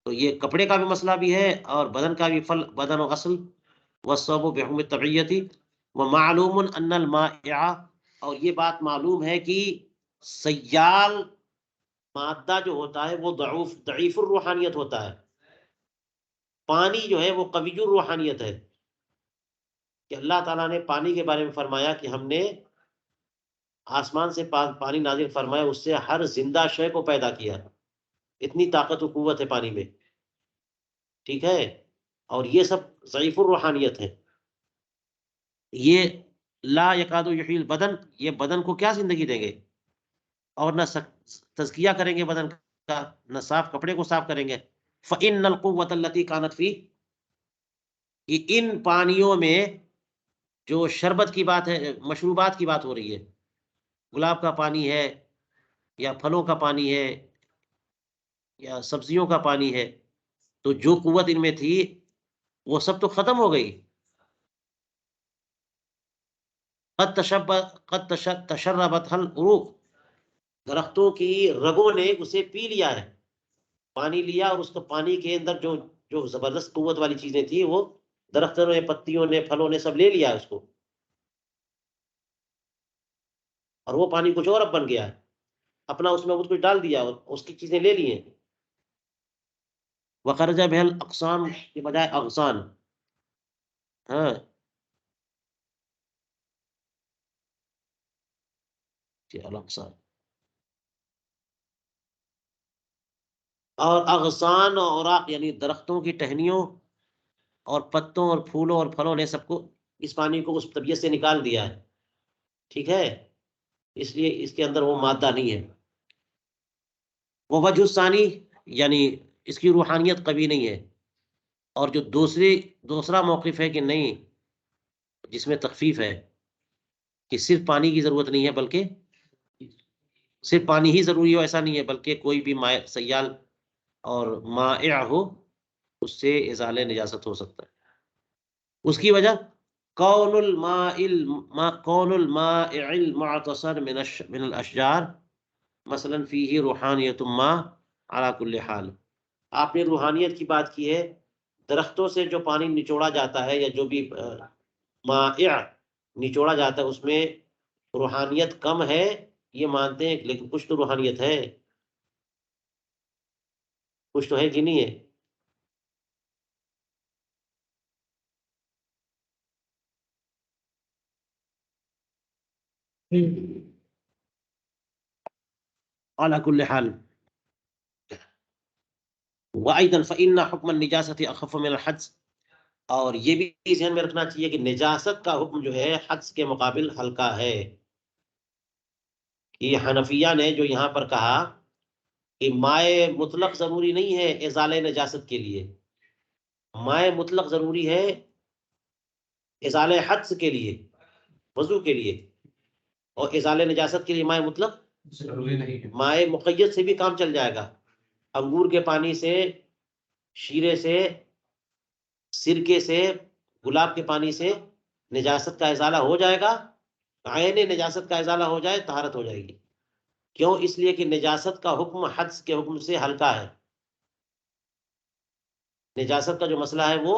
تو یہ کپڑے کا بھی مسئلہ بھی ہے اور بدن کا بھی۔ فل بدن و اصل والصوب بحکم الطبیعتی ومعلوم ان المائع، اور یہ بات معلوم ہے کہ سیال مادہ جو ہوتا ہے وہ ضعیف الروحانیت ہوتا ہے، پانی جو ہے وہ قوی الروحانیت ہے۔ کہ اللہ تعالیٰ نے پانی کے بارے میں فرمایا کہ ہم نے آسمان سے پانی نازل فرمایا، اس سے ہر زندہ شے کو پیدا کیا، اتنی طاقت و قوت ہے پانی میں، ٹھیک ہے؟ اور یہ سب ضعیف الروحانیت ہے۔ یہ لا یکاد یحیی البدن، یہ بدن کو کیا زندگی دیں گے، اور نہ تزکیہ کریں گے بدن کا، نہ صاف کپڑے کو صاف کریں گے۔ فإن القوة التي كانت فيه، کہ ان پانیوں میں جو شربت کی بات ہے، مشروبات کی بات ہو رہی ہے، گلاب کا پانی ہے یا پھلوں کا پانی ہے یا سبزیوں کا پانی ہے، تو جو قوت ان میں تھی وہ سب تو ختم ہو گئی۔ قد تشربت العروق، درختوں کی رگوں نے اسے پی لیا ہے، پانی لیا اور اس کو پانی کے اندر جو زبردست قوت والی چیزیں تھیں وہ درختوں نے، پتیوں نے، پھلوں نے سب لے لیا ہے اس کو، اور وہ پانی کچھ اور اب بن گیا ہے، اپنا اس میں کچھ ڈال دیا اور اس کی چیزیں لے لی ہیں۔ وخرج بہ الاقسام کے بجائے اغصان، ہاں الاقسام، اور اغصان اور اوراق یعنی درختوں کی ٹہنیوں اور پتوں اور پھولوں اور پھلوں نے سب کو اس پانی کو اس طبیعت سے نکال دیا ہے، ٹھیک ہے؟ اس لیے اس کے اندر وہ مادہ نہیں ہے۔ وہ وجہ ثانی، یعنی اس کی روحانیت قوی نہیں ہے۔ اور جو دوسرا موقف ہے کہ نہیں، جس میں تخفیف ہے کہ صرف پانی کی ضرورت نہیں ہے بلکہ صرف پانی ہی ضروری ہو ایسا نہیں ہے، بلکہ کوئی بھی سیال اور مائع ہو اس سے ازالہ نجاست ہو سکتا ہے. اس کی وجہ کون المائع المعتصر من الاشجار مثلا فيه روحانیت ما على كل حال. آپ نے روحانیت کی بات کی ہے، درختوں سے جو پانی نچوڑا جاتا ہے یا جو بھی مائع نچوڑا جاتا ہے اس میں روحانیت کم ہے یہ مانتے ہیں، لیکن کچھ تو روحانیت ہے، کچھ تو ہے کہ نہیں ہے. على كل حال وايضا فان حكم النجاسه اخف من الحدث. اور یہ بھی ذہن میں رکھنا چاہیے کہ نجاست کا حکم جو ہے حدث کے مقابل ہلکا ہے. یہ حنفیہ نے جو یہاں پر کہا کہ مائع مطلق ضروری نہیں ہے ازالہ نجاست کے لیے، مائع مطلق ضروری ہے ازالہ حدث کے لیے، وضو کے لیے، اور ازالہ نجاست کے لیے مائع مطلق ضروری نہیں ہے. مائع مقید سے بھی کام چل جائے گا، انگور کے پانی سے، شیرے سے، سرکے سے، گلاب کے پانی سے نجاست کا ازالہ ہو جائے گا. عین نجاست کا ازالہ ہو جائے طہارت ہو جائے گی. کیوں؟ اس لیے کہ نجاست کا حکم حدث کے حکم سے ہلکا ہے. نجاست کا جو مسئلہ ہے وہ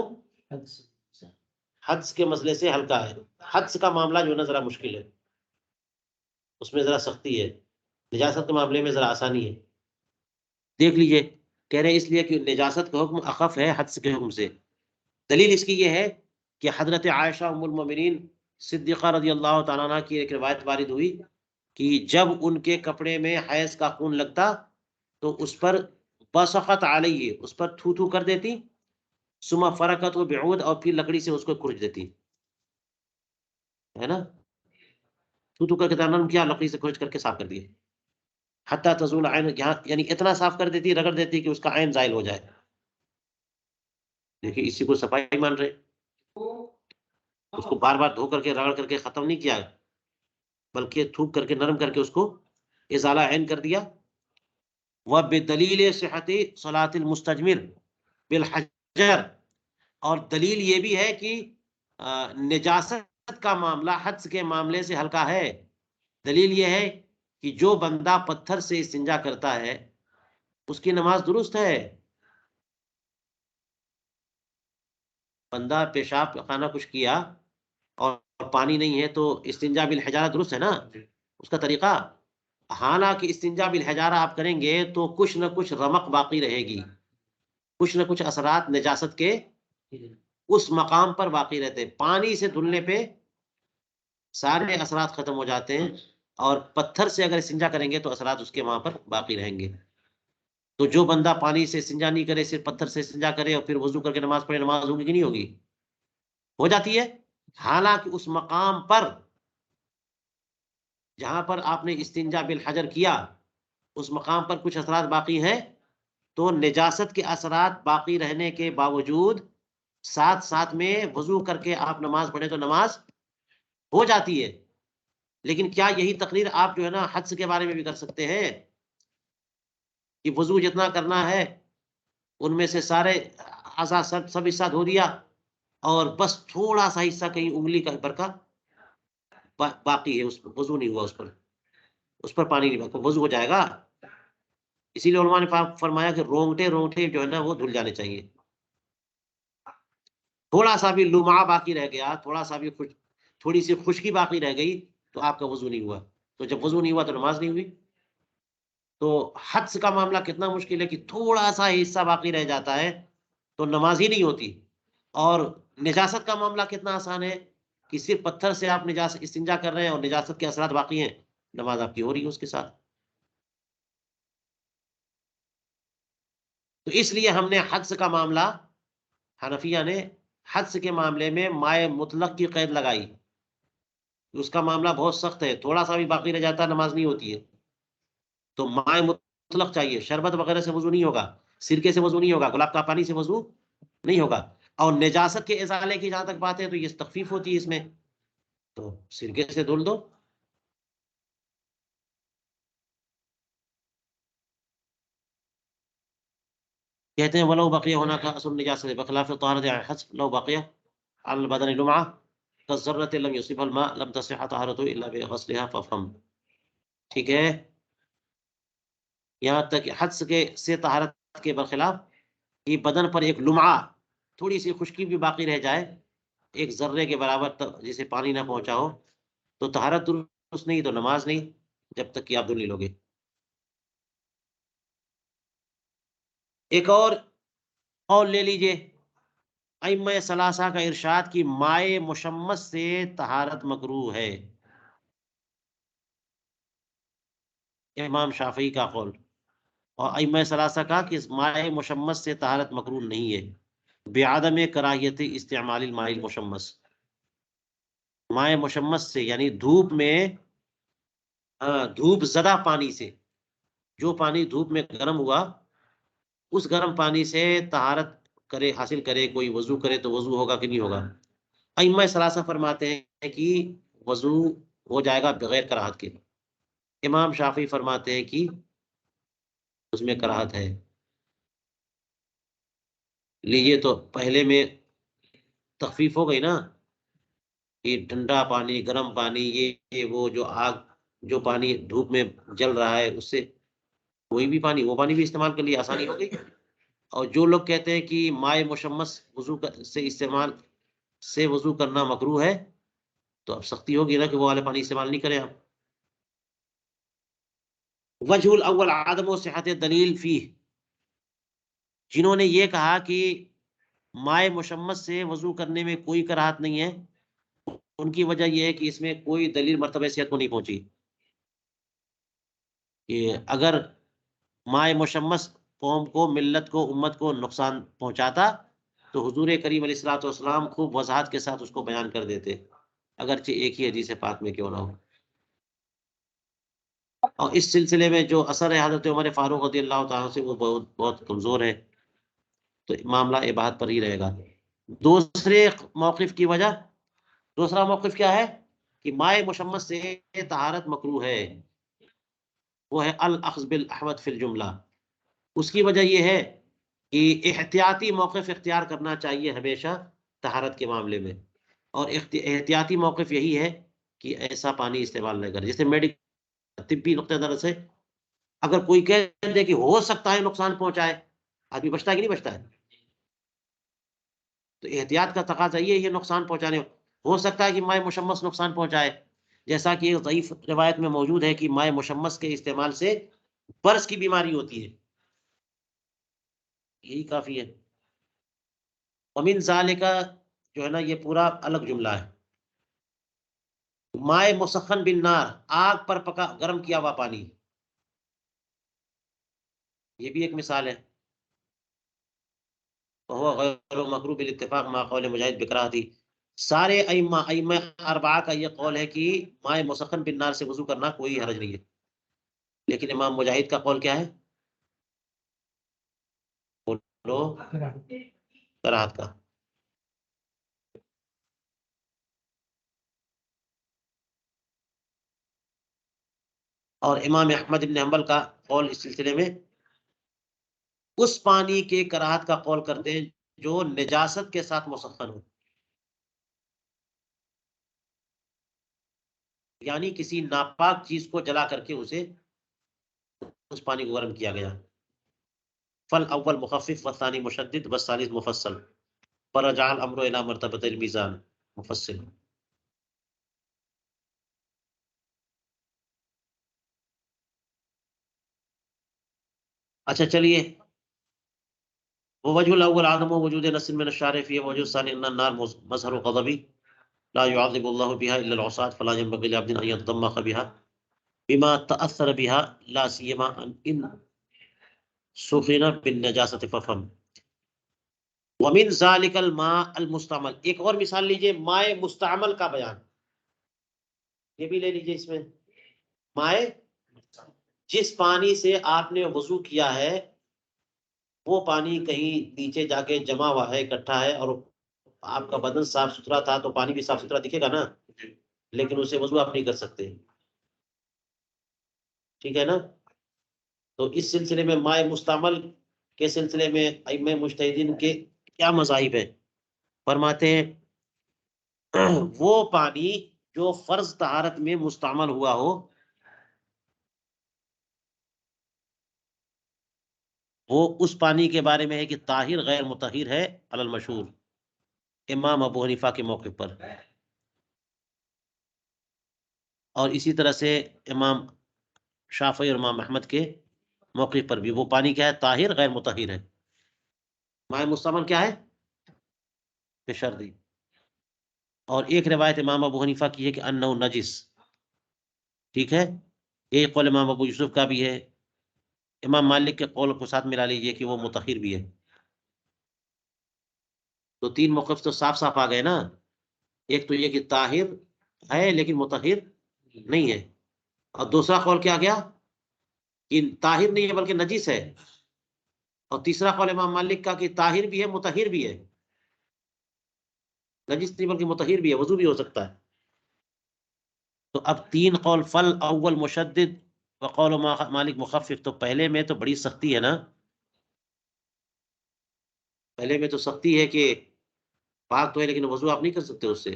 حدث کے مسئلے سے ہلکا ہے. حدث کا معاملہ جو ہے نا ذرا مشکل ہے، اس میں ذرا سختی ہے، نجاست کے معاملے میں ذرا آسانی ہے. دیکھ لیجئے، کہہ رہے ہیں اس لیے کہ نجاست کا حکم اخف ہے حدث کے حکم سے. دلیل اس کی یہ ہے کہ حضرت عائشہ ام المومنین صدیقہ رضی اللہ تعالیٰ عنہ کی ایک روایت وارد ہوئی کہ جب ان کے کپڑے میں حیض کا خون لگتا تو اس پر بسخت علیہ، اس پر تھو تھو کر دیتی، ثم فرقت و بعود، اور پھر لکڑی سے اس کو کھرچ دیتی، ہے نا، تھو تھو کر کے نرم کیا، لکڑی سے کھرچ کر کے صاف کر دیے، حتی تزول عین، یعنی اتنا صاف کر دیتی، رگڑ دیتی کہ اس کا عین زائل ہو جائے. دیکھیے اسی کو صفائی مان رہے، اس کو بار بار دھو کر کے رگڑ کر کے ختم نہیں کیا، بلکہ تھوک کر کے نرم کر کے اس کو ازالہ عین کر دیا. وبدلیل صحت صلاۃ المستجمر بالحجر، اور دلیل یہ بھی ہے کہ نجاست کا معاملہ حدث کے معاملے سے ہلکا ہے. دلیل یہ ہے کہ جو بندہ پتھر سے استنجا کرتا ہے اس کی نماز درست ہے. بندہ پیشاب خانہ کچھ کیا اور پانی نہیں ہے تو استنجا بالحجارہ درست ہے نا اس کا طریقہ. حالانکہ استنجا بالحجارہ آپ کریں گے تو کچھ نہ کچھ رمق باقی رہے گی، کچھ نہ کچھ اثرات نجاست کے اس مقام پر باقی رہتے ہیں. پانی سے دھلنے پہ سارے اثرات ختم ہو جاتے ہیں، اور پتھر سے اگر استنجا کریں گے تو اثرات اس کے وہاں پر باقی رہیں گے. تو جو بندہ پانی سے استنجا نہیں کرے، صرف پتھر سے استنجا کرے اور پھر وضو کر کے نماز پڑھے، نماز ہوگی کہ نہیں ہوگی؟ ہو جاتی ہے. حالانکہ اس مقام پر جہاں پر آپ نے استنجا بالحجر کیا اس مقام پر کچھ اثرات باقی ہیں، تو نجاست کے اثرات باقی رہنے کے باوجود ساتھ ساتھ میں وضو کر کے آپ نماز پڑھیں تو نماز ہو جاتی ہے. لیکن کیا یہی تقریر آپ جو ہے نا حدث کے بارے میں بھی کر سکتے ہیں کہ وضو جتنا کرنا ہے ان میں سے سارے اعضاء سب حصہ دھو دیا اور بس تھوڑا سا حصہ کہیں انگلی کا برکہ باقی ہے، اس پر وضو نہیں ہوا، اس پر پانی نہیں باقی، وضو ہو جائے گا؟ اسی لیے علماء نے فرمایا کہ رونگٹے جو ہے نا وہ دھل جانے چاہیے. تھوڑا سا بھی لمعہ باقی رہ گیا، تھوڑا سا بھی تھوڑی سی خشکی باقی رہ گئی تو آپ کا وضو نہیں ہوا. تو جب وضو نہیں ہوا تو نماز نہیں ہوئی. تو حدث کا معاملہ کتنا مشکل ہے کہ تھوڑا سا حصہ باقی رہ جاتا ہے تو نماز ہی نہیں ہوتی. اور نجاست کا معاملہ کتنا آسان ہے کہ صرف پتھر سے آپ نجاست استنجا کر رہے ہیں اور نجاست کے اثرات باقی ہیں، نماز آپ کی ہو رہی ہے اس کے ساتھ. تو اس لیے ہم نے حدث کا معاملہ، حنفیہ نے حدث کے معاملے میں مائع مطلق کی قید لگائی. اس کا معاملہ بہت سخت ہے، تھوڑا سا بھی باقی رہ جاتا ہے نماز نہیں ہوتی ہے. تو مائع مطلق چاہیے، شربت وغیرہ سے وضو نہیں ہوگا، سرکے سے وضو نہیں ہوگا، گلاب کا پانی سے وضو نہیں ہوگا. اور نجاست کے ازالے کی جہاں تک بات ہے تو یہ تخفیف ہوتی ہے اس میں، تو سرکے سے دھل دو. کہتے ہیں ولو بقیہ ہونا کا اصل نجاست بخلاف طہارت الحسب لو بقیہ على البدن لمعة كالذرة لم يصبها الماء لم تصح طهارته الا بغسلها فافهم. ٹھیک ہے، یہاں تک حدس کے سے طہارت کے برخلاف کہ بدن پر ایک لمعہ، تھوڑی سی خشکی بھی باقی رہ جائے، ایک ذرے کے برابر جسے پانی نہ پہنچا ہو، تو طہارت درست نہیں، تو نماز نہیں جب تک کہ آپ دھل نہیں لوگے. ایک اور قول لے لیجئے، ائمہ ثلاثہ کا ارشاد کی مائع مشمس سے طہارت مکروہ ہے. امام شافعی کا قول اور ائمہ ثلاثہ کا کہ مائع مشمس سے طہارت مکروہ نہیں ہے، بعدم کراہیت استعمال الماء المشمس. مائع مشمس سے یعنی دھوپ میں، دھوپ زدہ پانی سے، جو پانی دھوپ میں گرم ہوا اس گرم پانی سے طہارت کرے، حاصل کرے، کوئی وضو کرے تو وضو ہوگا کہ نہیں ہوگا. ائمہ ثلاثہ فرماتے ہیں کہ وضو ہو جائے گا بغیر کراہت کے. امام شافعی فرماتے ہیں کہ اس میں کراہت ہے. لیجیے تو پہلے میں تخفیف ہو گئی نا، کہ ٹھنڈا پانی، گرم پانی، یہ وہ جو آگ، جو پانی دھوپ میں جل رہا ہے اس سے کوئی بھی پانی، وہ پانی بھی استعمال کے لیے آسانی ہو گئی. اور جو لوگ کہتے ہیں کہ مائع مشمس وضو سے استعمال سے وضو کرنا مکروہ ہے، تو اب سختی ہوگی نا کہ وہ والے پانی استعمال نہیں کریں آپ. وجہ الاول عدم و صحت دلیل فی، جنہوں نے یہ کہا کہ مائع مشمس سے وضو کرنے میں کوئی کراہت نہیں ہے، ان کی وجہ یہ ہے کہ اس میں کوئی دلیل مرتبہ صحت کو نہیں پہنچی. کہ اگر مائع مشمس قوم کو، ملت کو، امت کو نقصان پہنچاتا تو حضور کریم علیہ الصلوۃ والسلام خوب وضاحت کے ساتھ اس کو بیان کر دیتے، اگرچہ ایک ہی حدیث پاک میں کیوں نہ ہو. اور اس سلسلے میں جو اثر ہے حضرت عمر فاروق رضی اللہ تعالیٰ سے، وہ بہت بہت کمزور ہے، تو معاملہ اباحت پر ہی رہے گا. دوسرے موقف کی وجہ، دوسرا موقف کیا ہے کہ مائع مشمس سے طہارت مکروہ ہے، وہ ہے الاخذ بالاحوط فی الجملہ. اس کی وجہ یہ ہے کہ احتیاطی موقف اختیار کرنا چاہیے ہمیشہ طہارت کے معاملے میں، اور احتیاطی موقف یہی ہے کہ ایسا پانی استعمال نہ کرے. جیسے میڈیکل طبی نقطہ نظر سے اگر کوئی کہہ دے کہ ہو سکتا ہے نقصان پہنچائے، آدمی بچتا ہے کہ نہیں بچتا ہے؟ تو احتیاط کا تقاضا یہ نقصان پہنچانے، ہو سکتا ہے کہ مائع مشمس نقصان پہنچائے، جیسا کہ ایک ضعیف روایت میں موجود ہے کہ مائع مشمس کے استعمال سے برس کی بیماری ہوتی ہے. یہی کافی ہے. ومن ذالک جو ہے نا، یہ پورا الگ جملہ ہے. مائع مسخن بالنار، آگ پر پکا گرم کیا ہوا پانی، یہ بھی ایک مثال ہے. وہ غیر مکروہ بالاتفاق مع قول مجاہد بکراہتی. سارے ائمہ اربعہ کا یہ قول ہے کہ مائع مسخن بالنار سے وضو کرنا کوئی حرج نہیں ہے، لیکن امام مجاہد کا قول کیا ہے؟ بولو، کراہت کا. اور امام احمد بن حنبل کا قول اس سلسلے میں اس پانی کے کراہت کا قول کرتے ہیں جو نجاست کے ساتھ مسخن ہو، یعنی کسی ناپاک چیز کو جلا کر کے اسے، اس پانی کو گرم کیا گیا. فل اول مخفف والثانی مشدد والثالث مفصل فرجع الامر الى مرتبۃ المیزان مفصل. اچھا چلیے، ووجه الاول عدم وجود نص من الشارع فيه، ووجه الثاني ان النار مظهر غضب لا يعذب الله بها الا العصاة، فلا ينبغي لعبد ان يتضمخ بها بما تاثر بها، لا سيما ان سخن بالنجاسة ففهم. ومن ذلك الماء المستعمل، ایک اور مثال لیجئے مائع مستعمل کا بیان، یہ بھی لے لیجئے. اس میں مائع، جس پانی سے آپ نے وضو کیا ہے وہ پانی کہیں نیچے جا کے جمع ہوا ہے، اکٹھا ہے، اور آپ کا بدن صاف ستھرا تھا تو پانی بھی صاف ستھرا دکھے گا نا، لیکن اسے وضو آپ نہیں کر سکتے. ٹھیک ہے نا؟ تو اس سلسلے میں مائع مستعمل کے سلسلے میں ائمہ مجتہدین کے کیا مذاہب ہیں؟ فرماتے ہیں وہ پانی جو فرض طہارت میں مستعمل ہوا ہو وہ اس پانی کے بارے میں ہے کہ طاہر غیر مطہر ہے علی المشہور امام ابو حنیفہ کے موقع پر، اور اسی طرح سے امام شافعی اور امام احمد کے موقع پر بھی وہ پانی کیا ہے؟ طاہر غیر مطہر ہے۔ مائع مستعمل کیا ہے؟ بشرطی۔ اور ایک روایت امام ابو حنیفہ کی ہے کہ انہ نجس، ٹھیک ہے، ایک قول امام ابو یوسف کا بھی ہے، امام مالک کے قول کو ساتھ ملا لیجئے کہ وہ مطہر بھی ہے۔ تو تین موقف تو صاف صاف آ گئے نا، ایک تو یہ کہ طاہر ہے لیکن مطہر نہیں ہے، اور دوسرا قول کیا گیا کہ طاہر نہیں ہے بلکہ نجس ہے، اور تیسرا قول امام مالک کا کہ طاہر بھی ہے مطہر بھی ہے، نجس نہیں بلکہ مطہر بھی ہے، وضو بھی ہو سکتا ہے۔ تو اب تین قول، فل اول مشدد وقول مالک مخفف، تو پہلے میں تو بڑی سختی ہے نا، پہلے میں تو سختی ہے کہ پاک تو ہے لیکن وضو آپ نہیں کر سکتے اس سے،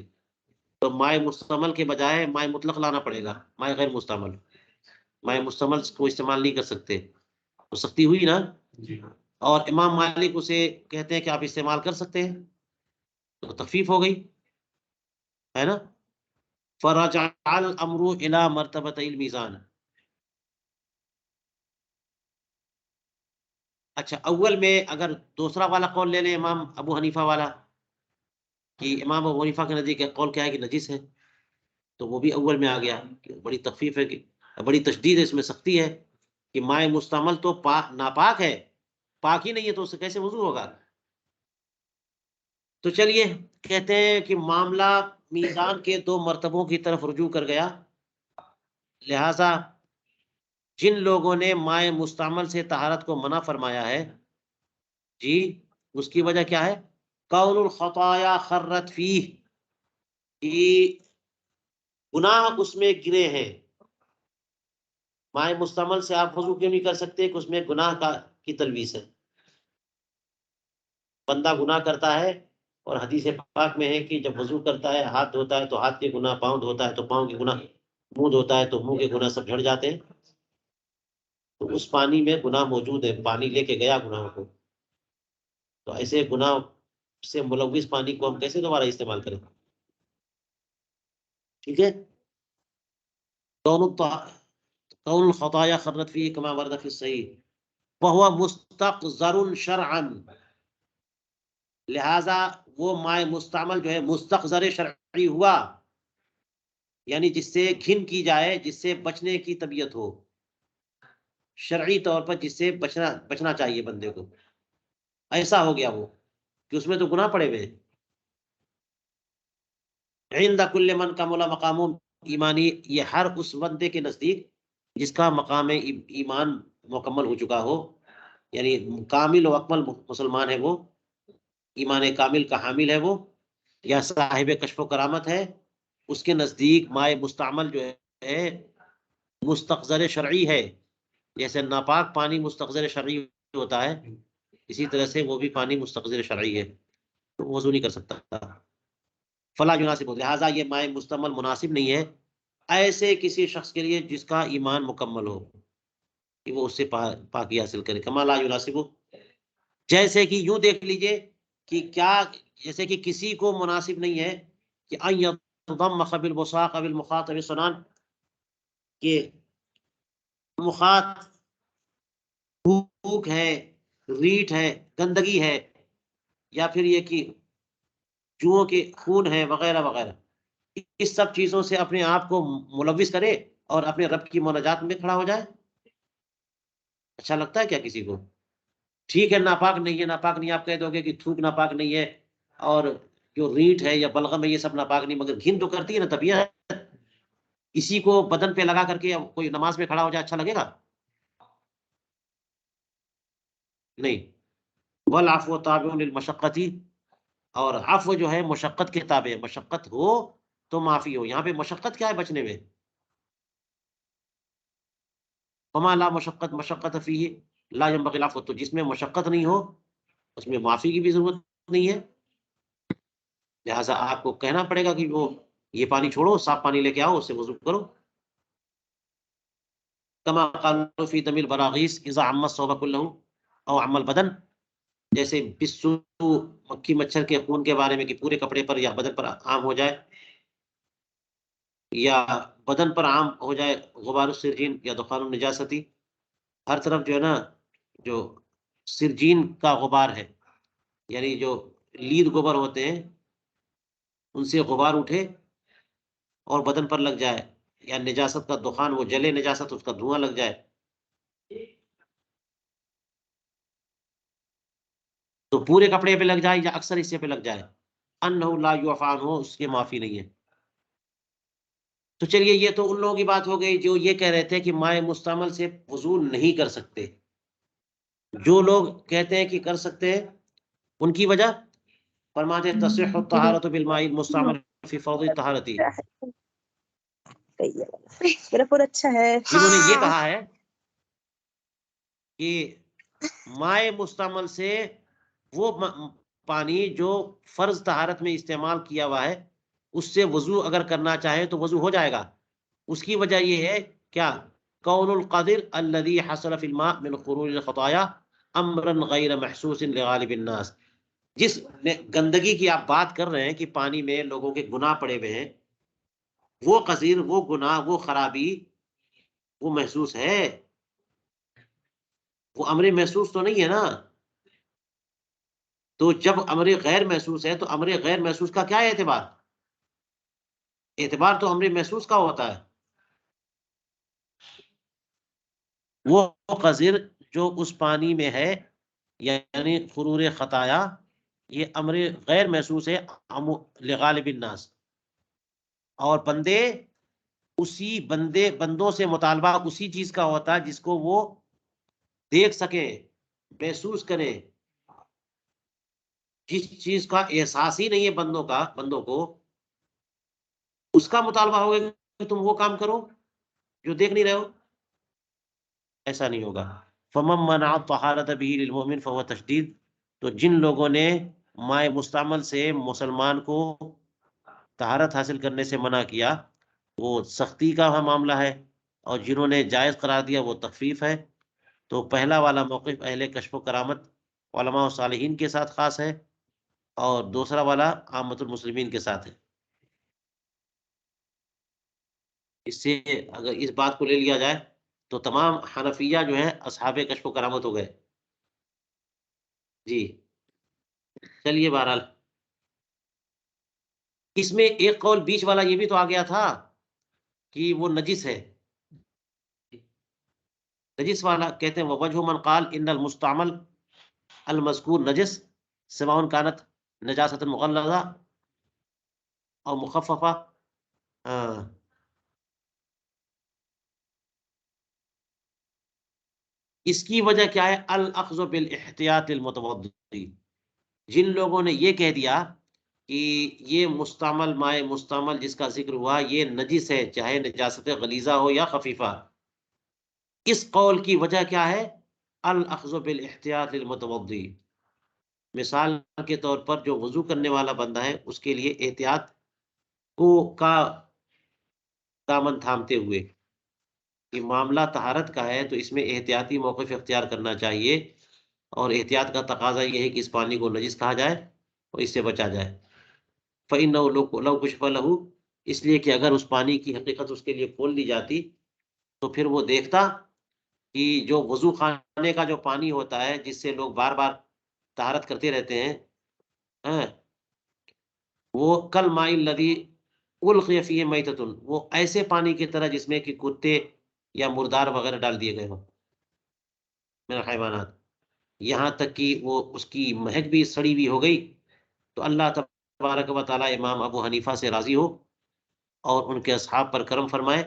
تو مائع مستعمل کے بجائے مائع مطلق لانا پڑے گا، مائع غیر مستعمل، مائع مستعمل کو استعمال نہیں کر سکتے، تو سختی ہوئی نا۔ اور امام مالک اسے کہتے ہیں کہ آپ استعمال کر سکتے ہیں، تو تخفیف ہو گئی، ہے نا۔ فرجع الامر الى مرتبۃ المیزان۔ اچھا، اول میں اگر دوسرا والا قول لے لیں امام ابو حنیفہ والا، کہ امام ابو حنیفہ کے نزدیک قول کیا ہے کہ نجس ہے، تو وہ بھی اول میں آ گیا، بڑی تخفیف ہے، کہ بڑی تشدید ہے، اس میں سختی ہے کہ مائع مستعمل تو ناپاک ہے، پاک ہی نہیں ہے تو اس سے کیسے وضو ہوگا۔ تو چلیے کہتے ہیں کہ معاملہ میزان کے دو مرتبوں کی طرف رجوع کر گیا، لہذا جن لوگوں نے مائع مستعمل سے طہارت کو منع فرمایا ہے، جی، اس کی وجہ کیا ہے؟ کون الخطایا خرت فیہ، کہ گناہ اس میں گرے ہیں۔ مائع مستعمل سے آپ وضو کیوں نہیں کر سکتے؟ کہ اس میں گناہ کی تلویث ہے، بندہ گناہ کرتا ہے، اور حدیث پاک میں ہے کہ جب وضو کرتا ہے، ہاتھ دھوتا ہے تو ہاتھ کے گناہ، پاؤں دھوتا ہے تو پاؤں کے گناہ، منہ دھوتا ہے تو منہ کے گناہ سب جھڑ جاتے ہیں، تو اس پانی میں گناہ موجود ہے، پانی لے کے گیا گناہ کو، تو ایسے گناہ سے ملوث پانی کو ہم کیسے دوبارہ استعمال کریں؟ ٹھیک ہے، کون الخطایا خرت فیہ کما ورد فی الصحیح وہو مستقذر شرعا، لہذا وہ مائع مستعمل جو ہے مستقذر شرعی ہوا، یعنی جس سے گھن کی جائے، جس سے بچنے کی طبیعت ہو، شرعی طور پر جس سے بچنا چاہیے بندے کو، ایسا ہو گیا وہ کہ اس میں تو گناہ پڑے ہوئے ہیں۔ عند کل من کمل مقام ایمانی، یہ ہر اس بندے کے نزدیک جس کا مقام ایمان مکمل ہو چکا ہو، یعنی کامل و اکمل مسلمان ہے وہ، ایمان کامل کا حامل ہے وہ، یا صاحب کشف و کرامت ہے، اس کے نزدیک مائع مستعمل جو ہے مستقذر شرعی ہے، جیسے ناپاک پانی مستقذر شرعی ہوتا ہے، اسی طرح سے وہ بھی پانی مستقذر شرعی ہے، تو وضو نہیں کر سکتا۔ فلا يناسب، لہٰذا یہ مائع مستعمل مناسب نہیں ہے ایسے کسی شخص کے لیے جس کا ایمان مکمل ہو، کہ وہ اس سے پاکی حاصل کرے، کما لا يناسب، جیسے کہ یوں دیکھ لیجئے کہ کیا، جیسے کہ کسی کو مناسب نہیں ہے کہ ان يتضمخ بالبصاق بالمخاط بالسنان، کہ مخاط بھوک ہے، ریٹ ہے، گندگی ہے، یا پھر یہ کہ جوؤں کے خون ہے وغیرہ وغیرہ، اس سب چیزوں سے اپنے آپ کو ملوث کرے اور اپنے رب کی مناجات میں کھڑا ہو جائے، اچھا لگتا ہے کیا کسی کو؟ ٹھیک ہے ناپاک نہیں ہے، ناپاک نہیں، آپ کہہ دو گے کہ تھوک ناپاک نہیں ہے، اور جو ریٹ ہے یا بلغم ہے یہ سب ناپاک نہیں، مگر گھن تو کرتی ہے نا طبیعت، اسی کو بدن پہ لگا کر کے کوئی نماز میں کھڑا ہو جائے، اچھا لگے گا؟ نہیں۔ والعفو تابع للمشقتی، اور عفو جو ہے مشقت کے تابع، مشقت ہو تو معافی ہو، یہاں پہ مشقت کیا ہے بچنے میں؟ وما لا مشقت مشقت فیہ، لا ينبغي العفو، تو جس میں مشقت نہیں ہو اس میں معافی کی بھی ضرورت نہیں ہے، لہٰذا آپ کو کہنا پڑے گا کہ وہ یہ پانی چھوڑو، صاف پانی لے کے آؤ، اس سے وضو کرو. کما قالوا فی دم البراغیث اذا عم الثوب كله او عم البدن، جیسے پسو مکھی مچھر کے خون کے بارے میں کہ پورے کپڑے پر یا بدن پر عام ہو جائے، یا بدن پر عام ہو جائے غبار السرجین یا دخان النجاستی، ہر طرف جو ہے نا جو سرجین کا غبار ہے، یعنی جو لید غبار ہوتے ہیں ان سے غبار اٹھے اور بدن پر لگ جائے، یا نجاست کا دخان، وہ جلے نجاست اس کا دھواں لگ جائے، تو پورے کپڑے پہ لگ جائے یا اکثر حصے پہ لگ جائے، انہ لا یعفی عنہ، اس کی معافی نہیں ہے. تو چلیے یہ تو ان لوگوں کی بات ہو گئی جو یہ کہہ رہے تھے کہ مائع مستعمل سے وضو نہیں کر سکتے. جو لوگ کہتے ہیں کہ کر سکتے ہیں ان کی وجہ فرماتے تصح الطہارۃ بالماء المستعمل فی فوض الطہارۃ، میرا پورا اچھا ہے. جنہوں نے یہ کہا ہے کہ مائع مستعمل سے وہ پانی جو فرض طہارت میں استعمال کیا ہوا ہے اس سے وضو اگر کرنا چاہے تو وضو ہو جائے گا. اس کی وجہ یہ ہے کیا، کون القدر الذي حصل في الماء من خروج الخطايا امرا غیر محسوس لغالب الناس، جس گندگی کی آپ بات کر رہے ہیں کہ پانی میں لوگوں کے گناہ پڑے ہوئے ہیں، وہ قذر، وہ گناہ، وہ خرابی وہ محسوس ہے، وہ امر محسوس تو نہیں ہے نا. تو جب امر غیر محسوس ہے تو امر غیر محسوس کا کیا ہے اعتبار؟ اعتبار تو امر محسوس کا ہوتا ہے. وہ قذر جو اس پانی میں ہے یعنی خرور خطایا، یہ امر غیر محسوس ہے لغالب الناس، اور بندوں سے مطالبہ اسی چیز کا ہوتا ہے جس کو وہ دیکھ سکیں، محسوس کریں. جس چیز کا احساس ہی نہیں ہے بندوں کو، اس کا مطالبہ ہوگا کہ تم وہ کام کرو جو دیکھ نہیں رہے ہو، ایسا نہیں ہوگا. فمن منع الطہارۃ به للمؤمن فهو تشدید، تو جن لوگوں نے مائع مستعمل سے مسلمان کو طہارت حاصل کرنے سے منع کیا وہ سختی کا معاملہ ہے، اور جنہوں نے جائز قرار دیا وہ تخفیف ہے. تو پہلا والا موقف اہل کشف و کرامت علماء و صالحین کے ساتھ خاص ہے، اور دوسرا والا عامت المسلمین کے ساتھ ہے. اس سے اگر اس بات کو لے لیا جائے تو تمام حنفیہ جو ہیں اصحاب کشف و کرامت ہو گئے. جی چلیے، بہرحال اس میں ایک قول بیچ والا یہ بھی تو آ گیا تھا کہ وہ نجس ہے. نجس والا کہتے ہیں ووجہ من قال ان المستعمل المذکور نجس سواء كانت نجاست مغلظہ او مخففہ. اس کی وجہ کیا ہے، الاخذ بالاحتیاط المتوضی، جن لوگوں نے یہ کہہ دیا کہ یہ مستعمل مائع مستعمل جس کا ذکر ہوا یہ نجس ہے چاہے نجاست غلیظہ ہو یا خفیفہ. اس قول کی وجہ کیا ہے، الاخذ بالاحتیاط للمتوضی، مثال کے طور پر جو وضو کرنے والا بندہ ہے اس کے لیے احتیاط کا دامن تھامتے ہوئے کہ معاملہ طہارت کا ہے تو اس میں احتیاطی موقف اختیار کرنا چاہیے، اور احتیاط کا تقاضا یہ ہے کہ اس پانی کو نجس کہا جائے اور اس سے بچا جائے. فَإِنَّهُ لَوْ كُشِفَ لَهُ، اس لیے کہ اگر اس پانی کی حقیقت اس کے لیے کھول دی جاتی تو پھر وہ دیکھتا کہ جو وضو خانے کا جو پانی ہوتا ہے جس سے لوگ بار بار طہارت کرتے رہتے ہیں، وہ کل ماء الذی القی فیہ میتۃ، وہ ایسے پانی کی طرح جس میں کہ کتے یا مردار وغیرہ ڈال دیے گئے ہوں من الحیوانات، یہاں تک کہ وہ اس کی مہک بھی سڑی ہوئی ہو گئی، تو اللہ تبارک و تعالی امام ابو حنیفہ سے راضی ہو اور ان کے اصحاب پر کرم فرمائے،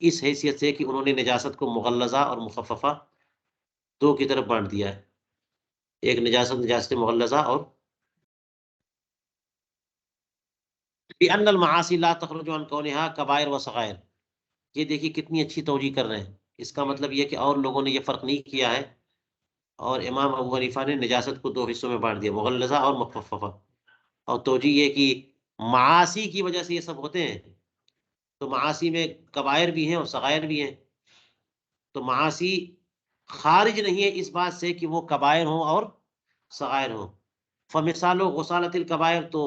اس حیثیت سے کہ انہوں نے نجاست کو مغلظہ اور مخففہ دو کی طرف بانٹ دیا ہے، ایک نجاست مغلظہ اور بِأَنَّ الْمَعَاصِي لَا تَخْرُجُ عَنْ كَوْنِهَا كَبَائِرَ وَصَغَائِرَ. یہ دیکھیے کتنی اچھی توجیہ کر رہے ہیں. اس کا مطلب یہ کہ اور لوگوں نے یہ فرق نہیں کیا ہے اور امام ابو حنیفہ نے نجاست کو 2 حصوں میں بانٹ دیا، مغلظہ اور مخففہ، اور توجیہ یہ کہ معاصی کی وجہ سے یہ سب ہوتے ہیں، تو معاصی میں کبائر بھی ہیں اور صغائر بھی ہیں، تو معاصی خارج نہیں ہے اس بات سے کہ وہ کبائر ہوں اور صغائر ہوں۔ فمثال غسالۃ الکبائر، تو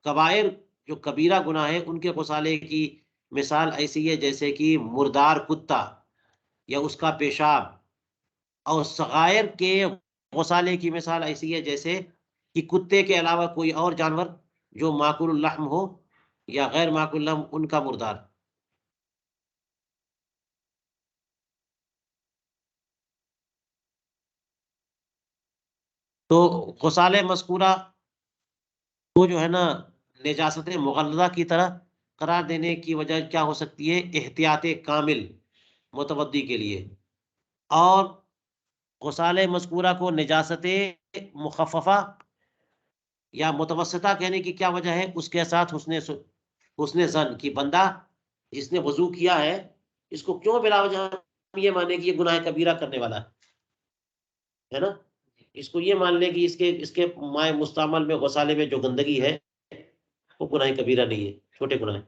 کبائر جو کبیرہ گناہ ہیں ان کے غسالے کی مثال ایسی ہے جیسے کہ مردار کتا یا اس کا پیشاب، اور صغائر کے غسالے کی مثال ایسی ہے جیسے کہ کتے کے علاوہ کوئی اور جانور جو ماکول اللحم ہو یا غیر ماکول اللحم ان کا مردار۔ تو غسال مذکورہ کو جو ہے نا نجاست مغلظہ کی طرح قرار دینے کی وجہ کیا ہو سکتی ہے؟ احتیاط کامل متوضی کے لیے، اور غسال مذکورہ کو نجاست مخففہ یا متوسطہ کہنے کی کیا وجہ ہے؟ اس کے ساتھ حسن ظن کی بندہ جس نے وضو کیا ہے اس کو کیوں بلا وجہ ہم یہ مانے کہ یہ گناہ کبیرہ کرنے والا ہے نا، اس کو یہ مان لیں کہ اس کے مائع مستعمل میں غسالے میں جو گندگی ہے وہ گناہ کبیرہ نہیں ہے، چھوٹے گناہ۔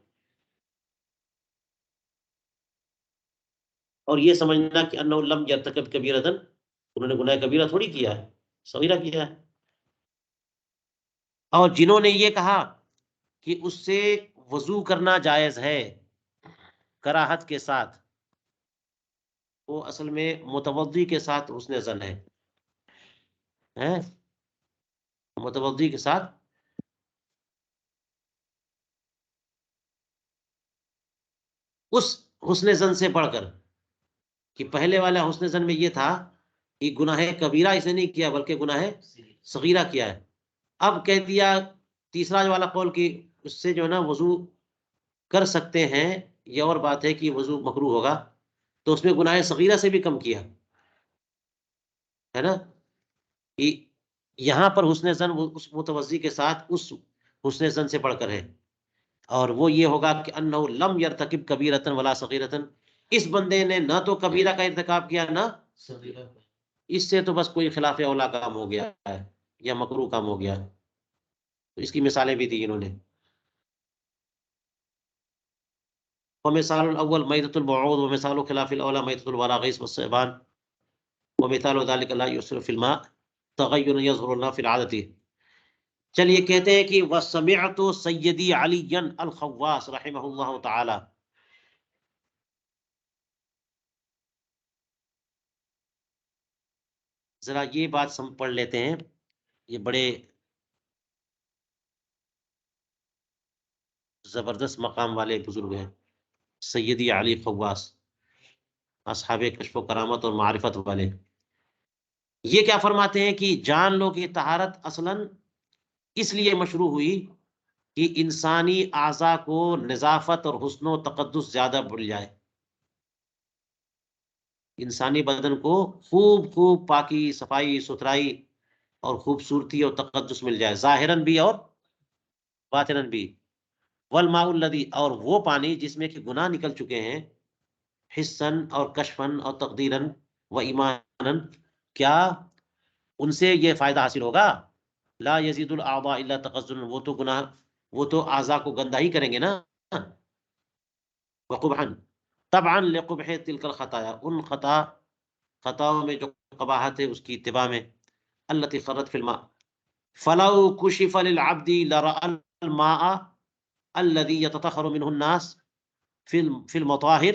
اور یہ سمجھنا کہ انہ لم یرتکب کبیرۃ، انہوں نے گناہ کبیرہ تھوڑی کیا ہے، صغیرہ کیا ہے۔ اور جنہوں نے یہ کہا کہ اس سے وضو کرنا جائز ہے کراہت کے ساتھ، وہ اصل میں متوضی کے ساتھ حسن ظن ہے، متوضی کے ساتھ اس حسن ظن سے بڑھ کر، کہ پہلے والا حسن ظن میں یہ تھا کہ گناہ کبیرہ اسے نہیں کیا بلکہ گناہ صغیرہ کیا ہے، اب کہہ دیا تیسرا والا قول کہ اس سے جو ہے نا وضو کر سکتے ہیں، یہ اور بات ہے کہ وضو مکروہ ہوگا، تو اس میں گناہ صغیرہ سے بھی کم کیا ہے نا، کہ یہاں پر حسن ظن اس متوضی کے ساتھ اس حسن ظن سے بڑھ کر ہے، اور وہ یہ ہوگا کہ انہ لم یرتکب کبیرۃ ولا صغیرۃ، اس بندے نے نہ تو کبیرہ کا ارتکاب کیا نہ صغیرہ، اس سے تو بس کوئی خلاف اولا کام ہو گیا ہے یا مکروہ کام ہو گیا، تو اس کی مثالیں بھی دی انہوں نے۔ ومثال الاول میتۃ البعوض، ومثال خلاف الاولى میتۃ الوراغیث والثعبان، ومثال ذلك لا يؤثر في الماء تغیر يظهر لنا في العادة۔ چلیے کہتے ہیں کہ وسمعت سیدی علی الخواص رحمہ اللہ تعالی، ذرا یہ بات پڑھ لیتے ہیں، یہ بڑے زبردست مقام والے بزرگ ہیں، سیدی علی خواص، اصحاب کشف و کرامت اور معرفت والے۔ یہ کیا فرماتے ہیں کہ جان لو کہ طہارت اصلاً اس لیے مشروع ہوئی کہ انسانی اعضاء کو نظافت اور حسن و تقدس زیادہ بڑھ جائے، انسانی بدن کو خوب پاکی صفائی ستھرائی اور خوبصورتی اور تقدس مل جائے، ظاہراً بھی اور باطناً بھی۔ والماء الذی، اور وہ پانی جس میں کہ گناہ نکل چکے ہیں، حسن اور کشفن اور تقدیرن و ایمانن، کیا ان سے یہ فائدہ حاصل ہوگا؟ لا یزید الاعضاء الا تقزن، وہ تو گناہ، وہ تو اعضاء کو گندہ ہی کریں گے نا، وقبحا طبعا لقبح تلک الخطایا، ان خطاؤں میں جو قباحت ہے اس کی اتباع میں، التي خرت في الماء فلو كشف للعبد لرأى الماء الذي يتطهر منه الناس في المطاهر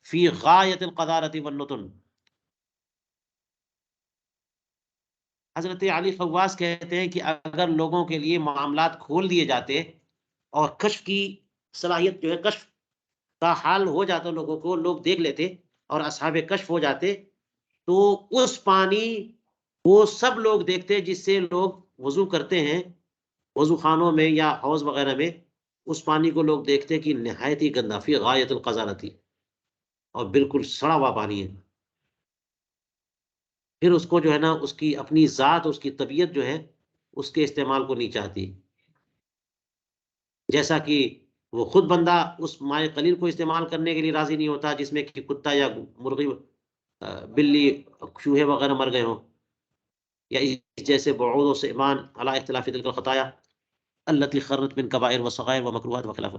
في غاية القذارة والنتن۔ حضرت علی خواص کہتے ہیں کہ اگر لوگوں کے لیے معاملات کھول دیے جاتے اور کشف کی صلاحیت جو ہے، کشف کا حال ہو جاتا، لوگوں کو لوگ دیکھ لیتے اور اصحاب کشف ہو جاتے، تو اس پانی وہ سب لوگ دیکھتے جس سے لوگ وضو کرتے ہیں وضو خانوں میں یا حوض وغیرہ میں، اس پانی کو لوگ دیکھتے کہ نہایت ہی گندا، فی غایت القذارتی، اور بالکل سڑا ہوا پانی ہے، پھر اس کو جو ہے نا اس کی اپنی ذات، اس کی طبیعت جو ہے اس کے استعمال کو نہیں چاہتی، جیسا کہ وہ خود بندہ اس مائع قلیل کو استعمال کرنے کے لیے راضی نہیں ہوتا جس میں کہ کتا یا مرغی بلی چوہے وغیرہ مر گئے ہوں، یا اس جیسے بعود و سیمان علی اختلاف تلک الخطایا التي خرت من کبائر و صغائر و مکروہات و خلاف.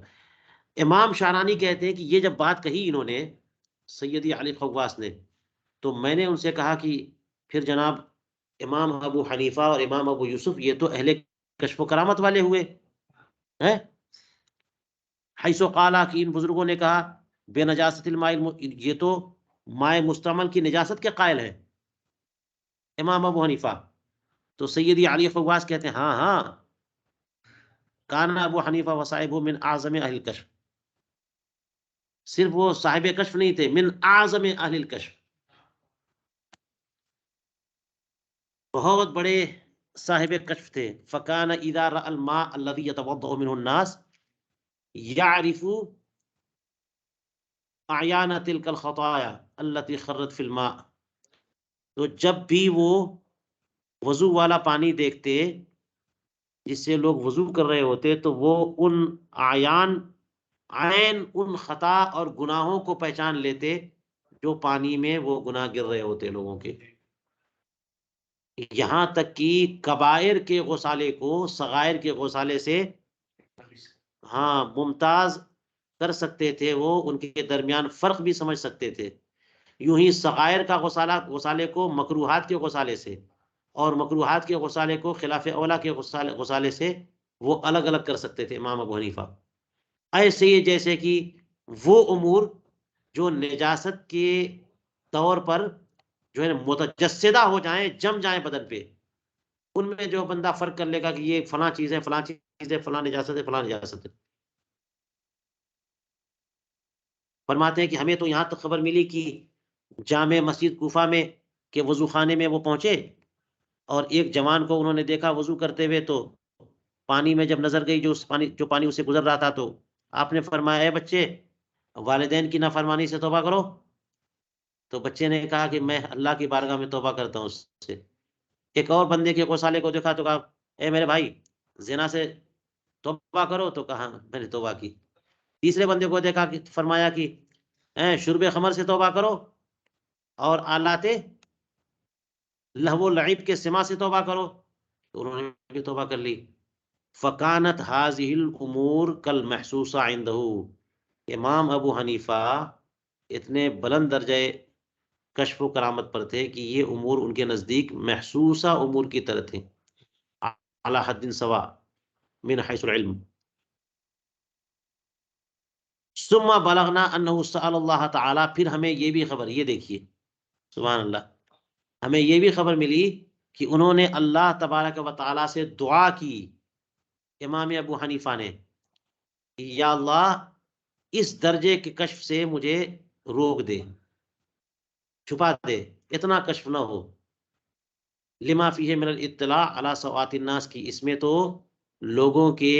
امام شعرانی کہتے ہیں کہ یہ جب بات کہی انہوں نے سیدی علی خواص نے، تو میں نے ان سے کہا کہ پھر جناب امام ابو حنیفہ اور امام ابو یوسف یہ تو اہل کشف و کرامت والے ہوئے ہیں، حیث قالا کہ ان بزرگوں نے کہا بے نجاست الماء یہ تو مائع مستعمل کی نجاست کے قائل ہیں امام ابو حنیفہ. تو سیدی علی خواص کہتے ہیں ہاں ہاں کان ابو حنیفہ وصاحبہ من اعظم اہل الکشف، صرف وہ صاحب کشف نہیں تھے، من اعظم اہل الکشف، بہت بڑے صاحب کشف تھے. فکان اذا راى الماء الذي يتوضا منه الناس يعرف اعیان تلك الخطايا التي خرت في الماء. تو جب بھی وہ وضو والا پانی دیکھتے جس سے لوگ وضو کر رہے ہوتے تو وہ ان اعیان عین ان خطا اور گناہوں کو پہچان لیتے جو پانی میں وہ گناہ گر رہے ہوتے لوگوں کے. یہاں تک کہ کبائر کے غسالے کو صغائر کے غسالے سے ہاں ممتاز کر سکتے تھے، وہ ان کے درمیان فرق بھی سمجھ سکتے تھے. یوں ہی صغائر کا غسالے کو مکروہات کے غسالے سے اور مکروہات کے غسالے کو خلاف اولا کے غسالے سے وہ الگ الگ کر سکتے تھے امام ابو حنیفہ. ایسے ہی جیسے کہ وہ امور جو نجاست کے طور پر جو ہے متجسدہ ہو جائیں، جم جائیں بدن پہ، ان میں جو بندہ فرق کر لے گا کہ یہ فلاں چیز ہے، فلاں چیز ہے، فلاں نجاست ہے، فلاں نجاست ہے. فرماتے ہیں کہ ہمیں تو یہاں تک خبر ملی کہ جامع مسجد کوفہ میں کہ وضو خانے میں وہ پہنچے اور ایک جوان کو انہوں نے دیکھا وضو کرتے ہوئے، تو پانی میں جب نظر گئی جو پانی اسے گزر رہا تھا، تو آپ نے فرمایا اے بچے والدین کی نافرمانی سے توبہ کرو. تو بچے نے کہا کہ میں اللہ کی بارگاہ میں توبہ کرتا ہوں اس سے. ایک اور بندے کے غسالے کو دیکھا تو کہا اے میرے بھائی زنا سے توبہ کرو، تو کہا میں نے توبہ کی. تیسرے بندے کو دیکھا کہ فرمایا کہ شرب خمر سے توبہ کرو اور آلات لہو و لعب کے سما سے توبہ کرو، تو انہوں نے بھی توبہ کر لی. فکانت هذه الامور کالمحسوسہ عنده. امام ابو حنیفہ اتنے بلند درجے کشف و کرامت پر تھے کہ یہ امور ان کے نزدیک محسوسہ امور کی طرح تھے، علی حد سوا من حیث العلم. ثم بلغنا انہ سأل اللہ تعالی، پھر ہمیں یہ بھی خبر، یہ دیکھیے سبحان اللہ، ہمیں یہ بھی خبر ملی کہ انہوں نے اللہ تبارک و تعالی سے دعا کی امام ابو حنیفہ نے، یا اللہ اس درجے کے کشف سے مجھے روک دے، چھپا دے، اتنا کشف نہ ہو. لما فیہ من الاطلاع علی سوءات الناس کی، اس میں تو لوگوں کے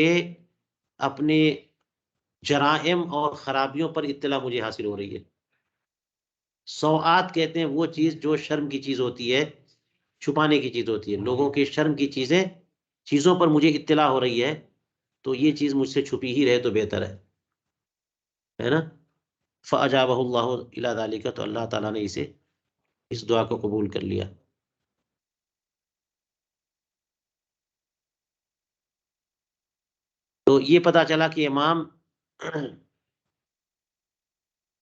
اپنے جرائم اور خرابیوں پر اطلاع مجھے حاصل ہو رہی ہے. سوءات کہتے ہیں وہ چیز جو شرم کی چیز ہوتی ہے، چھپانے کی چیز ہوتی ہے. لوگوں کے شرم کی چیزوں پر مجھے اطلاع ہو رہی ہے، تو یہ چیز مجھ سے چھپی ہی رہے تو بہتر ہے نا. فاجابہ اللہ الی ذالک، تو اللہ تعالیٰ نے اس دعا کو قبول کر لیا. تو یہ پتا چلا کہ امام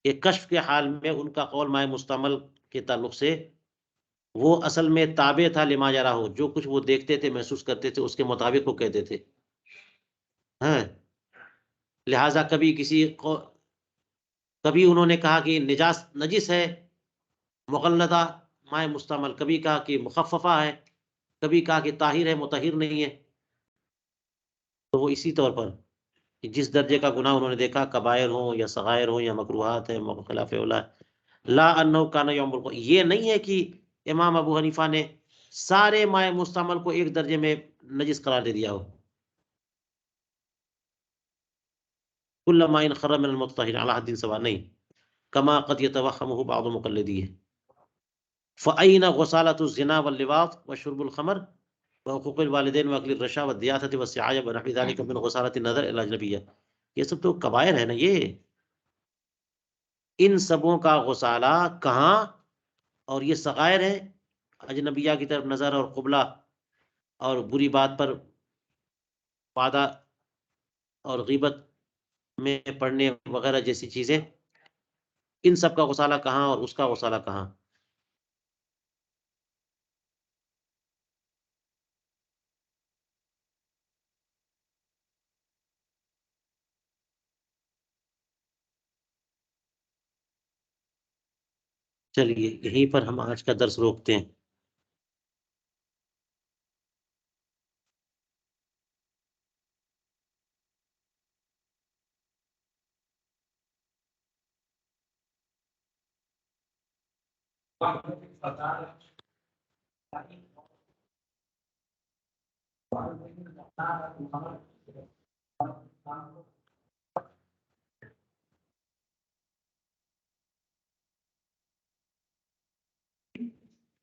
کے کشف کے حال میں ان کا قول مائع مستعمل کے تعلق سے وہ اصل میں تابع تھا لما جرا ہو، جو کچھ وہ دیکھتے تھے محسوس کرتے تھے اس کے مطابق وہ کہتے تھے. ہاں لہٰذا کبھی انہوں نے کہا کہ نجس ہے مغلظہ مائع مستعمل، کبھی کہا کہ مخففہ ہے، کبھی کہا کہ طاہر ہے مطہر نہیں ہے. تو وہ اسی طور پر کہ جس درجے کا گناہ انہوں نے دیکھا، کبائر ہوں یا صغائر ہوں یا مکروہات ہیں خلاف اولا، لا انہ کان یوم یہ نہیں ہے کہ امام ابو حنیفہ نے سارے مائع مستعمل کو ایک درجے میں نجس قرار دے دیا ہو. کل ماء خر من المطهر علی حد سواء، نہیں، کما قد يتوهمه بعض مقلدیہ. فأین غسالۃ الزنا واللواط وشرب الخمر وحقوق الوالدین واکل الرشا والدیاثة والسعایہ ونحو ذلك من غسالۃ النظر الاجنبیہ. یہ سب تو کبائر ہے نا. یہ ان سبوں کا غسالہ کہاں، اور یہ صغائر ہے اجنبیہ کی طرف نظر اور قبلہ اور بری بات پر وعدہ اور غیبت میں پڑھنے وغیرہ جیسی چیزیں، ان سب کا غسالہ کہاں اور اس کا غسالہ کہاں؟ چلیے یہیں پر ہم آج کا درس روکتے ہیں.